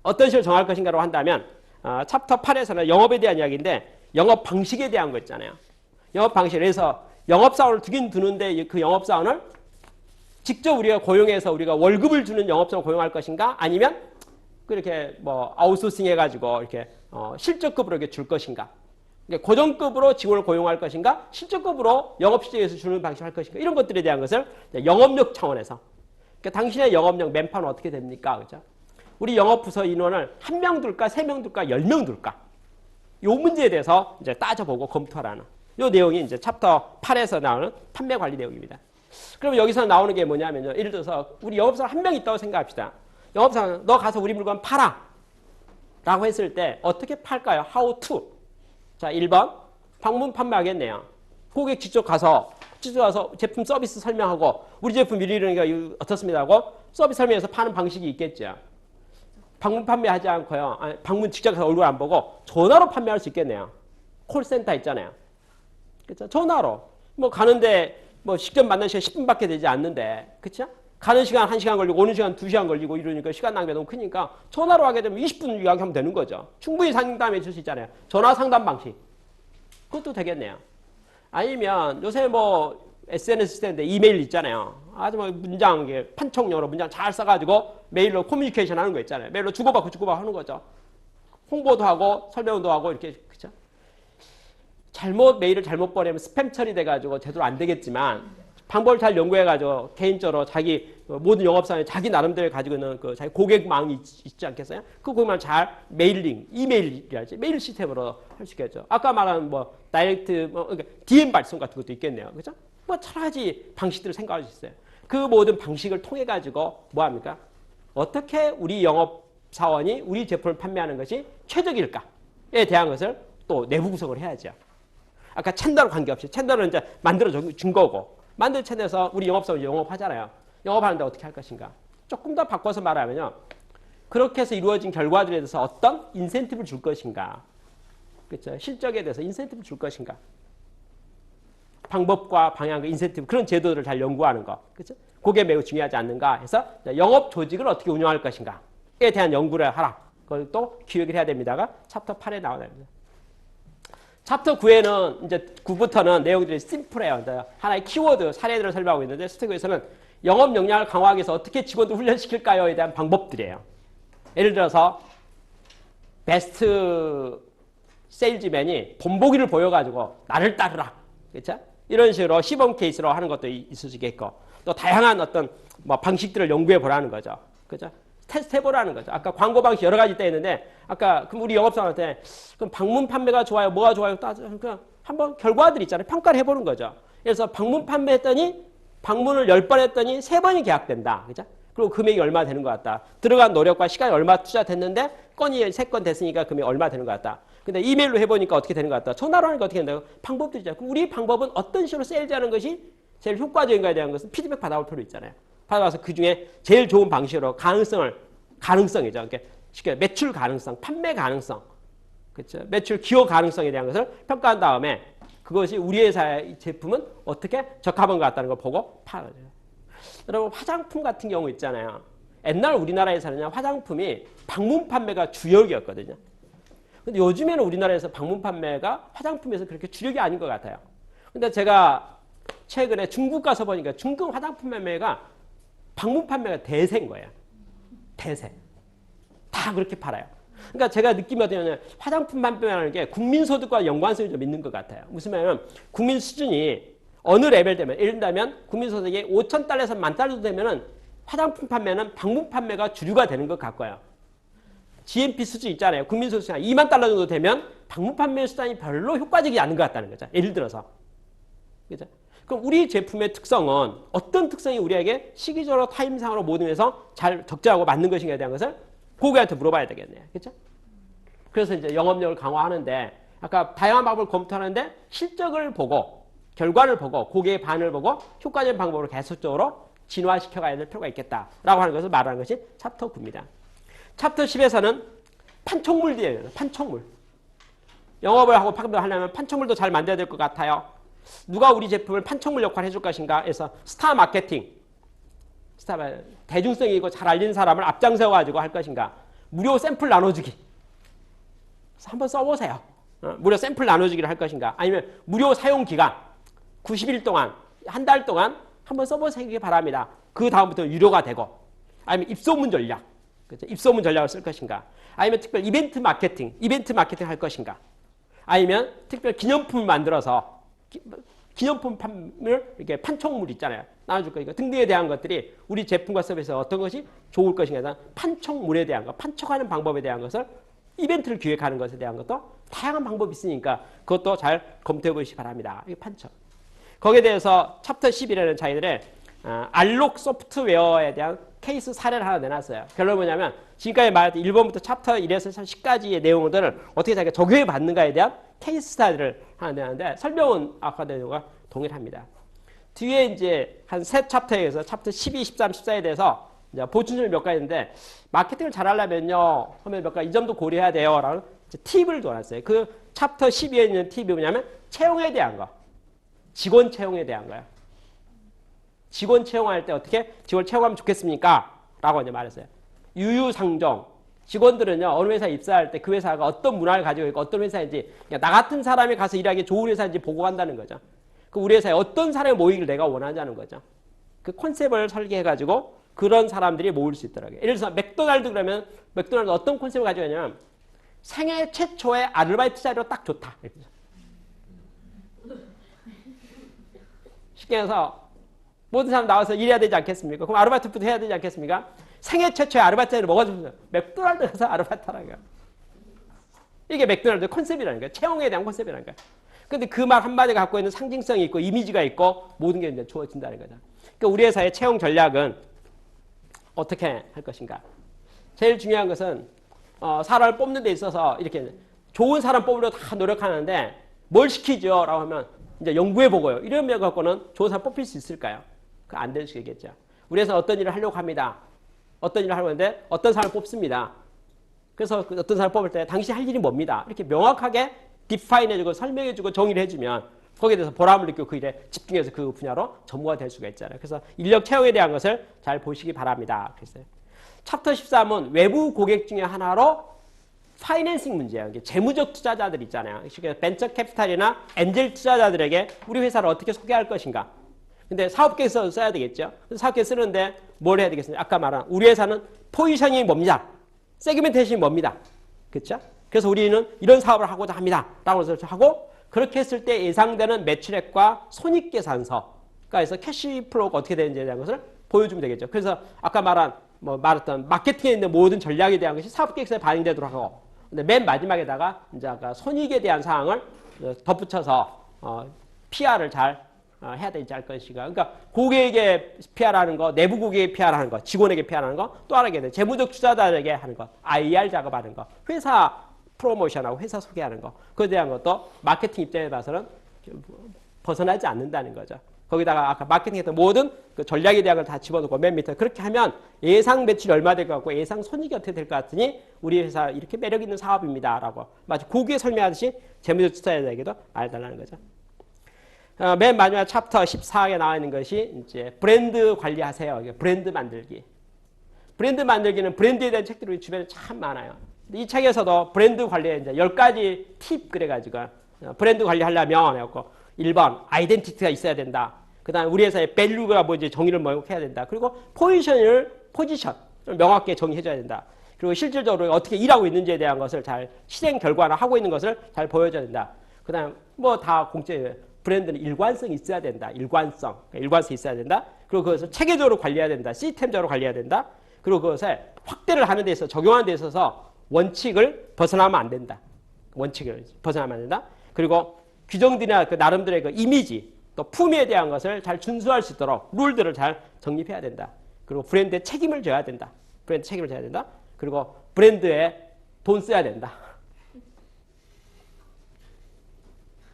어떤 식으로 정할 것인가로 한다면 챕터 8에서는 영업에 대한 이야기인데 영업 방식에 대한 거 있잖아요. 영업 방식에서 영업사원을 두긴 두는데 그 영업사원을 직접 우리가 고용해서 우리가 월급을 주는 영업사원을 고용할 것인가 아니면 그렇게 뭐 아웃소싱 해가지고 이렇게 실적급으로 이렇게 줄 것인가 고정급으로 직원을 고용할 것인가 실적급으로 영업시장에서 주는 방식을 할 것인가 이런 것들에 대한 것을 영업력 차원에서 그러니까 당신의 영업력 맨파는 어떻게 됩니까? 그죠? 우리 영업부서 인원을 1명 둘까 3명 둘까 10명 둘까 이 문제에 대해서 이제 따져보고 검토하라는 이 내용이 이제 챕터 8에서 나오는 판매 관리 내용입니다. 그럼 여기서 나오는 게 뭐냐면요. 예를 들어서 우리 영업사원 1명 있다고 생각합시다. 영업사원 너 가서 우리 물건 팔아 라고 했을 때 어떻게 팔까요? How to? 자, 1번 방문 판매하겠네요. 고객 직접 가서 제품 서비스 설명하고 우리 제품 이러니까 어떻습니다 하고 서비스 설명해서 파는 방식이 있겠죠. 방문 판매하지 않고요. 방문 직접 가서 얼굴 안 보고 전화로 판매할 수 있겠네요. 콜센터 있잖아요. 그렇죠? 전화로 뭐 가는데 뭐 직접 만나는 시간 10분밖에 되지 않는데 그렇죠? 가는 시간 1시간 걸리고 오는 시간 2시간 걸리고 이러니까 시간 낭비가 너무 크니까 전화로 하게 되면 20분 이야기하면 되는 거죠. 충분히 상담해 줄 수 있잖아요. 전화 상담 방식. 그것도 되겠네요. 아니면 요새 뭐 SNS 시대인데 이메일 있잖아요. 아주 뭐 문장, 판촉용으로 문장 잘 써가지고 메일로 커뮤니케이션 하는 거 있잖아요. 메일로 주고받고 하는 거죠. 홍보도 하고 설명도 하고 이렇게 그죠? 메일을 잘못 보내면 스팸 처리돼가지고 제대로 안 되겠지만 방법을 잘 연구해가지고 개인적으로 자기 모든 영업사원이 자기 나름대로 가지고 있는 그 자기 고객망이 있지 않겠어요? 그 고객망 잘 이메일이랄지 메일 시스템으로 할 수 있겠죠. 아까 말한 뭐 다이렉트 그러니까 DM 발송 같은 것도 있겠네요. 그죠? 뭐 여러 가지 방식들을 생각할 수 있어요. 그 모든 방식을 통해 가지고 뭐 합니까? 어떻게 우리 영업사원이 우리 제품을 판매하는 것이 최적일까에 대한 것을 또 내부 구성을 해야죠. 아까 채널 관계없이 채널은 이제 만들어 준 거고 만든 채널에서 우리 영업사원이 영업하잖아요. 영업하는데 어떻게 할 것인가? 조금 더 바꿔서 말하면요. 그렇게 해서 이루어진 결과들에 대해서 어떤 인센티브를 줄 것인가? 그렇죠? 실적에 대해서 인센티브를 줄 것인가? 방법과 방향과 인센티브 그런 제도들을 잘 연구하는 거. 그렇죠? 그게 매우 중요하지 않는가 해서 영업 조직을 어떻게 운영할 것인가에 대한 연구를 하라. 그걸 또 기획을 해야 됩니다가 챕터 8에 나옵니다. 챕터 9에는 이제 9부터는 내용들이 심플해요. 하나의 키워드 사례들을 설명하고 있는데 챕터 9에서는 영업 역량을 강화하기 위해서 어떻게 직원들 훈련시킬까요에 대한 방법들이에요. 예를 들어서 베스트 세일즈맨이 본보기를 보여가지고 나를 따르라. 그렇죠? 이런 식으로 시범 케이스로 하는 것도 있을 수 있겠고 또 다양한 어떤 뭐 방식들을 연구해 보라는 거죠. 그렇죠? 테스트 해보라는 거죠. 아까 광고 방식 여러 가지 있다 했는데 아까 그럼 우리 영업사원한테 그럼 방문 판매가 좋아요, 뭐가 좋아요 따지니까 한번 결과들 있잖아요. 평가를 해보는 거죠. 그래서 방문 판매했더니 방문을 10번 했더니 3번이 계약된다. 그죠? 그리고 금액이 얼마 되는 것 같다. 들어간 노력과 시간이 얼마 투자됐는데 건이 3건 됐으니까 금액이 얼마 되는 것 같다. 근데 이메일로 해보니까 어떻게 되는 것 같다. 전화로 하니까 어떻게 된다고? 방법들이 있잖아요. 우리 방법은 어떤 식으로 세일즈하는 것이 제일 효과적인가에 대한 것은 피드백 받아볼 필요 있잖아요. 받아와서 그중에 제일 좋은 방식으로 가능성이죠. 그러니까 쉽게 매출 가능성, 판매 가능성 그렇죠? 매출 기여 가능성에 대한 것을 평가한 다음에 그것이 우리 회사의 제품은 어떻게 적합한 것 같다는 걸 보고 팔아요. 여러분 화장품 같은 경우 있잖아요. 옛날 우리나라에서는 화장품이 방문 판매가 주력이었거든요. 근데 요즘에는 우리나라에서 방문 판매가 화장품에서 그렇게 주력이 아닌 것 같아요. 근데 제가 최근에 중국 가서 보니까 중국 화장품 판매가 방문 판매가 대세인 거예요. 대세. 다 그렇게 팔아요. 그러니까 제가 느낌이 어떠냐면 화장품 판매라는 게 국민소득과 연관성이 좀 있는 것 같아요. 무슨 말이냐면 국민 수준이 어느 레벨 되면 예를 들면 국민소득이 5,000달러에서 10,000달러 되면은 화장품 판매는 방문 판매가 주류가 되는 것 같고요. GNP 수준 있잖아요. 국민소득이 2만 달러 정도 되면 방문 판매 수단이 별로 효과적이지 않은 것 같다는 거죠. 예를 들어서. 그죠? 그럼 우리 제품의 특성은 어떤 특성이 우리에게 시기적으로 타임상으로 모든 데서 잘 적절하고 맞는 것인가에 대한 것을 고객한테 물어봐야 되겠네요. 그렇죠? 그래서 이제 영업력을 강화하는데 아까 다양한 방법을 검토하는데 실적을 보고 결과를 보고 고객의 반응을 보고 효과적인 방법으로 계속적으로 진화시켜 가야 될 필요가 있겠다라고 하는 것을 말하는 것이 챕터 9입니다. 챕터 10에서는 판촉물 뒤에요. 판촉물. 영업을 하고 판매를 하려면 판촉물도 잘 만들어야 될 것 같아요. 누가 우리 제품을 판촉물 역할을 해줄 것인가 해서 스타 마케팅. 스타 대중성이 있고 잘 알리는 사람을 앞장서가지고 할 것인가. 무료 샘플 나눠주기. 그래서 한번 써보세요. 무료 샘플 나눠주기를 할 것인가. 아니면 무료 사용 기간 90일 동안 한 달 동안 한번 써보시기 바랍니다. 그 다음부터 유료가 되고 아니면 입소문 전략. 그렇죠? 입소문 전략을 쓸 것인가. 아니면 특별 이벤트 마케팅 할 것인가. 아니면 특별 기념품을 만들어서 기념품 판매를 이렇게 판촉물 있잖아요. 나눠줄 거니까 등등에 대한 것들이 우리 제품과 서비스에 어떤 것이 좋을 것인가. 판촉물에 대한 것, 판촉하는 방법에 대한 것을 이벤트를 기획하는 것에 대한 것도 다양한 방법이 있으니까 그것도 잘 검토해 보시기 바랍니다. 이게 판촉. 거기에 대해서 챕터 11에는 자기들의 알록 소프트웨어에 대한 케이스 사례를 하나 내놨어요. 결론은 뭐냐면 지금까지 말했던 1번부터 챕터 1에서 10까지의 내용들을 어떻게 자기가 적용해 받는가에 대한 케이스 스타디를 하나 내놨는데 설명은 아까 내용과 동일합니다. 뒤에 이제 한 세 챕터에서 챕터 12, 13, 14에 대해서 이제 보충점이 몇 가지인데 마케팅을 잘하려면요 하면 몇 가지 이 점도 고려해야 돼요 라는 팁을 둬놨어요. 그 챕터 12에 있는 팁이 뭐냐면 채용에 대한 거. 직원 채용에 대한 거예요. 직원 채용할 때 어떻게 직원을 채용하면 좋겠습니까? 라고 이제 말했어요. 유유상종. 직원들은요, 어느 회사에 입사할 때 그 회사가 어떤 문화를 가지고 있고 어떤 회사인지, 나 같은 사람이 가서 일하기 좋은 회사인지 보고 간다는 거죠. 그 우리 회사에 어떤 사람이 모이기를 내가 원하자는 거죠. 그 컨셉을 설계해가지고 그런 사람들이 모일 수 있더라고요. 예를 들어서 맥도날드 그러면 맥도날드 어떤 컨셉을 가지고 있냐면 생애 최초의 아르바이트 자리로 딱 좋다. 쉽게 해서 모든 사람 나와서 일해야 되지 않겠습니까? 그럼 아르바이트부터 해야 되지 않겠습니까? 생애 최초의 아르바이트를 뭐가 좋습니까? 맥도날드 가서 아르바이트 하라는 거야. 이게 맥도날드 컨셉이라는 거야. 채용에 대한 컨셉이라는 거야. 근데 그 말 한마디가 갖고 있는 상징성이 있고 이미지가 있고 모든 게 이제 주어진다는 거죠. 그러니까 우리 회사의 채용 전략은 어떻게 할 것인가? 제일 중요한 것은 사람을 뽑는 데 있어서 이렇게 좋은 사람 뽑으려고 다 노력하는데 뭘 시키죠? 라고 하면 이제 연구해보고요. 이런 면 갖고는 좋은 사람 뽑힐 수 있을까요? 그 안 될 수 있겠죠. 우리 회사 어떤 일을 하려고 합니다. 어떤 일을 하려고 하는데 어떤 사람을 뽑습니다. 그래서 그 어떤 사람을 뽑을 때 당신 할 일이 뭡니다. 이렇게 명확하게 디파인해주고 설명해주고 정의를 해주면 거기에 대해서 보람을 느끼고 그 일에 집중해서 그 분야로 전무가 될 수가 있잖아요. 그래서 인력 채용에 대한 것을 잘 보시기 바랍니다. 그랬어요. 챕터 13은 외부 고객 중에 하나로 파이낸싱 문제예요. 재무적 투자자들 있잖아요. 벤처 캐피탈이나 엔젤 투자자들에게 우리 회사를 어떻게 소개할 것인가. 근데 사업계획서 써야 되겠죠. 사업계획 쓰는데 뭘 해야 되겠습니까? 아까 말한 우리 회사는 포지션이 뭡니다. 세그멘테이션이 뭡니다. 그렇죠? 그래서 우리는 이런 사업을 하고자 합니다. 라고 하고 그렇게 했을 때 예상되는 매출액과 손익계산서가 해서 캐시플로우가 어떻게 되는지에 대한 것을 보여주면 되겠죠. 그래서 아까 말했던 마케팅에 있는 모든 전략에 대한 것이 사업계획서에 반영되도록 하고 근데 맨 마지막에다가 이제 아까 손익에 대한 사항을 덧붙여서 PR을 잘 해야 되지 않을 것인가. 그러니까 고객에게 PR하는 거, 내부 고객에게 PR하는 거, 직원에게 PR하는 거, 또 하나가 있는데 재무적 투자자에게 하는 거, IR 작업하는 거, 회사 프로모션하고 회사 소개하는 거, 그에 대한 것도 마케팅 입장에 봐서는 벗어나지 않는다는 거죠. 거기다가 아까 마케팅했던 모든 그 전략에 대한 걸 다 집어넣고 맨 밑에 그렇게 하면 예상 매출이 얼마 될 것 같고 예상 손익이 어떻게 될 것 같으니 우리 회사 이렇게 매력 있는 사업입니다라고 마치 고기에 설명하듯이 재무제표에다가도 알려달라는 거죠. 맨 마지막 챕터 14에 나와 있는 것이 이제 브랜드 관리하세요. 브랜드 만들기. 브랜드 만들기는 브랜드에 대한 책들이 우리 주변에 참 많아요. 이 책에서도 브랜드 관리에 이제 10가지 팁 그래가지고 브랜드 관리하려면 해갖고 1번 아이덴티티가 있어야 된다. 그 다음에 우리 회사의 밸류가 뭔지 정의를 명확해야 된다. 그리고 포지션을 명확하게 정의해줘야 된다. 그리고 실질적으로 어떻게 일하고 있는지에 대한 것을 잘 실행 결과나 하고 있는 것을 잘 보여줘야 된다. 그 다음에 뭐 다 공짜예요. 브랜드는 일관성이 있어야 된다. 일관성이 있어야 된다. 그리고 그것을 체계적으로 관리해야 된다. 시스템적으로 관리해야 된다. 그리고 그것을 확대를 하는 데 있어서 적용하는 데 있어서 원칙을 벗어나면 안 된다. 원칙을 벗어나면 안 된다. 그리고 규정들이나 그 나름대로의 그 이미지 또 품위에 대한 것을 잘 준수할 수 있도록 룰들을 잘 정립해야 된다. 그리고 브랜드에 책임을 져야 된다. 브랜드 책임을 져야 된다. 그리고 브랜드에 돈 써야 된다.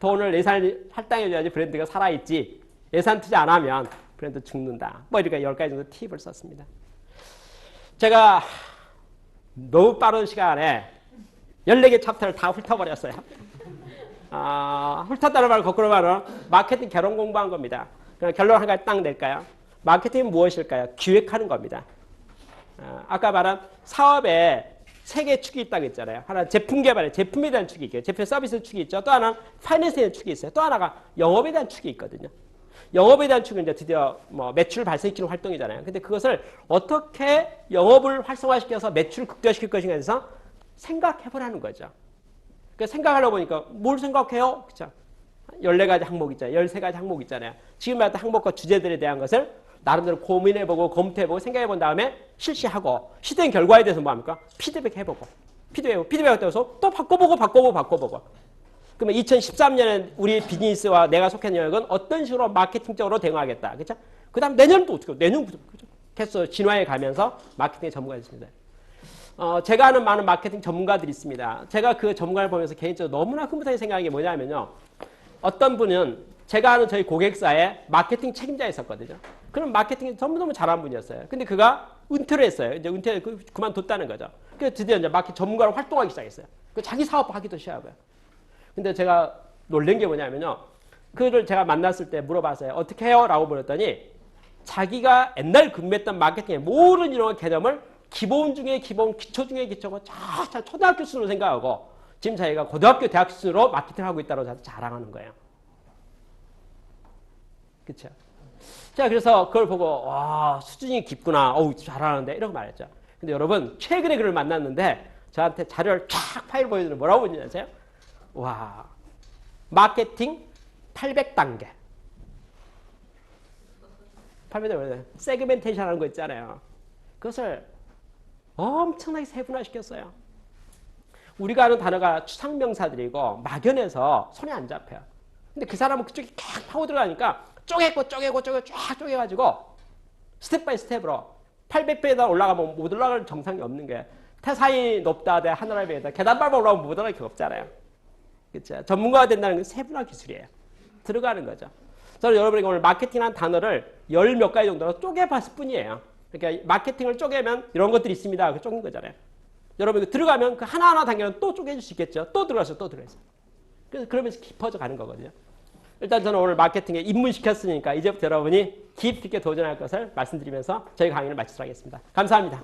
돈을 예산을 할당해줘야지 브랜드가 살아있지. 예산 투자 안 하면 브랜드 죽는다. 뭐 이렇게 10가지 정도 팁을 썼습니다. 제가 너무 빠른 시간에 14개 챕터를 다 훑어버렸어요. 훑었다는 말 거꾸로 말하면 마케팅 결혼 공부한 겁니다. 그럼 결론 한 가지 딱 낼까요? 마케팅은 무엇일까요? 기획하는 겁니다. 아까 말한 사업에 3개 축이 있다고 했잖아요. 하나는 제품 개발에 제품에 대한 축이 있고요. 제품 서비스 축이 있죠. 또 하나는 파이낸스에 대한 축이 있어요. 또 하나가 영업에 대한 축이 있거든요. 영업에 대한 축은 이제 드디어 뭐 매출 발생시키는 활동이잖아요. 근데 그것을 어떻게 영업을 활성화시켜서 매출을 극대화시킬 것인가에 대해서 생각해보라는 거죠. 그러니까 생각하려고 보니까 뭘 생각해요? 그쵸? 14가지 항목 있잖아요. 13가지 항목 있잖아요. 지금 말했던 항목과 주제들에 대한 것을 나름대로 고민해보고 검토해보고 생각해본 다음에 실시하고 시된 결과에 대해서 뭐합니까? 피드백해보고 피드백해서 또 바꿔보고 그러면 2013년에 우리 비즈니스와 내가 속한 영역은 어떤 식으로 마케팅적으로 대응하겠다. 그렇죠? 그 다음 내년은 또 어떻게 내년부터 그렇죠? 계속 진화해 가면서 마케팅의 전문가가 있습니다. 제가 아는 많은 마케팅 전문가들이 있습니다. 제가 그 전문가를 보면서 개인적으로 너무나 흐뭇하게 생각한 게 뭐냐면요. 어떤 분은 제가 아는 저희 고객사에 마케팅 책임자가 있었거든요. 그럼 마케팅이 너무너무 잘하는 분이었어요. 근데 그가 은퇴를 했어요. 이제 그만뒀다는 거죠. 그래서 드디어 이제 마케팅 전문가로 활동하기 시작했어요. 자기 사업 하기도 시작하고요. 근데 제가 놀란 게 뭐냐면요. 그를 제가 만났을 때 물어봤어요. 어떻게 해요? 라고 물었더니 자기가 옛날 근무했던 마케팅의 모든 이런 개념을 기본 중에 기본, 기초 중에 기초고 자 초등학교 수준으로 생각하고 지금 자기가 고등학교, 대학 수준으로 마케팅을 하고 있다고 저한테 자랑하는 거예요. 그렇죠? 자, 그래서 그걸 보고 와, 수준이 깊구나. 어우, 잘하는데 이렇게 말했죠. 근데 여러분 최근에 그를 만났는데 저한테 자료를 쫙 파일 보여주는 뭐라고 보는지 아세요? 와, 마케팅 800단계. 800단계. 세그멘테이션 하는 거 있잖아요. 그것을 엄청나게 세분화시켰어요. 우리가 아는 단어가 추상명사들이고 막연해서 손에 안 잡혀요. 근데 그 사람은 그쪽에 쫙 파고 들어가니까 쪼개고 쫙 쪼개가지고 스텝 바이 스텝으로 800배에다 올라가면 못 올라갈 정상이 없는 게 태산이 높다 대 하늘에 비해다 계단 밟아 올라가면 못 올라갈 게 없잖아요. 그렇죠? 전문가가 된다는 건 세분화 기술이에요. 들어가는 거죠. 저는 여러분에게 오늘 마케팅이라는 단어를 10 몇 가지 정도로 쪼개봤을 뿐이에요. 그러니까 마케팅을 쪼개면 이런 것들이 있습니다. 그 쪼갠 거잖아요. 여러분 들어가면 그 하나하나 단계는 또 쪼개질 수 있겠죠. 또 들어가서 또 들어가서. 그래서 그러면서 깊어져 가는 거거든요. 일단 저는 오늘 마케팅에 입문시켰으니까 이제부터 여러분이 깊이 있게 도전할 것을 말씀드리면서 저희 강의를 마치도록 하겠습니다. 감사합니다.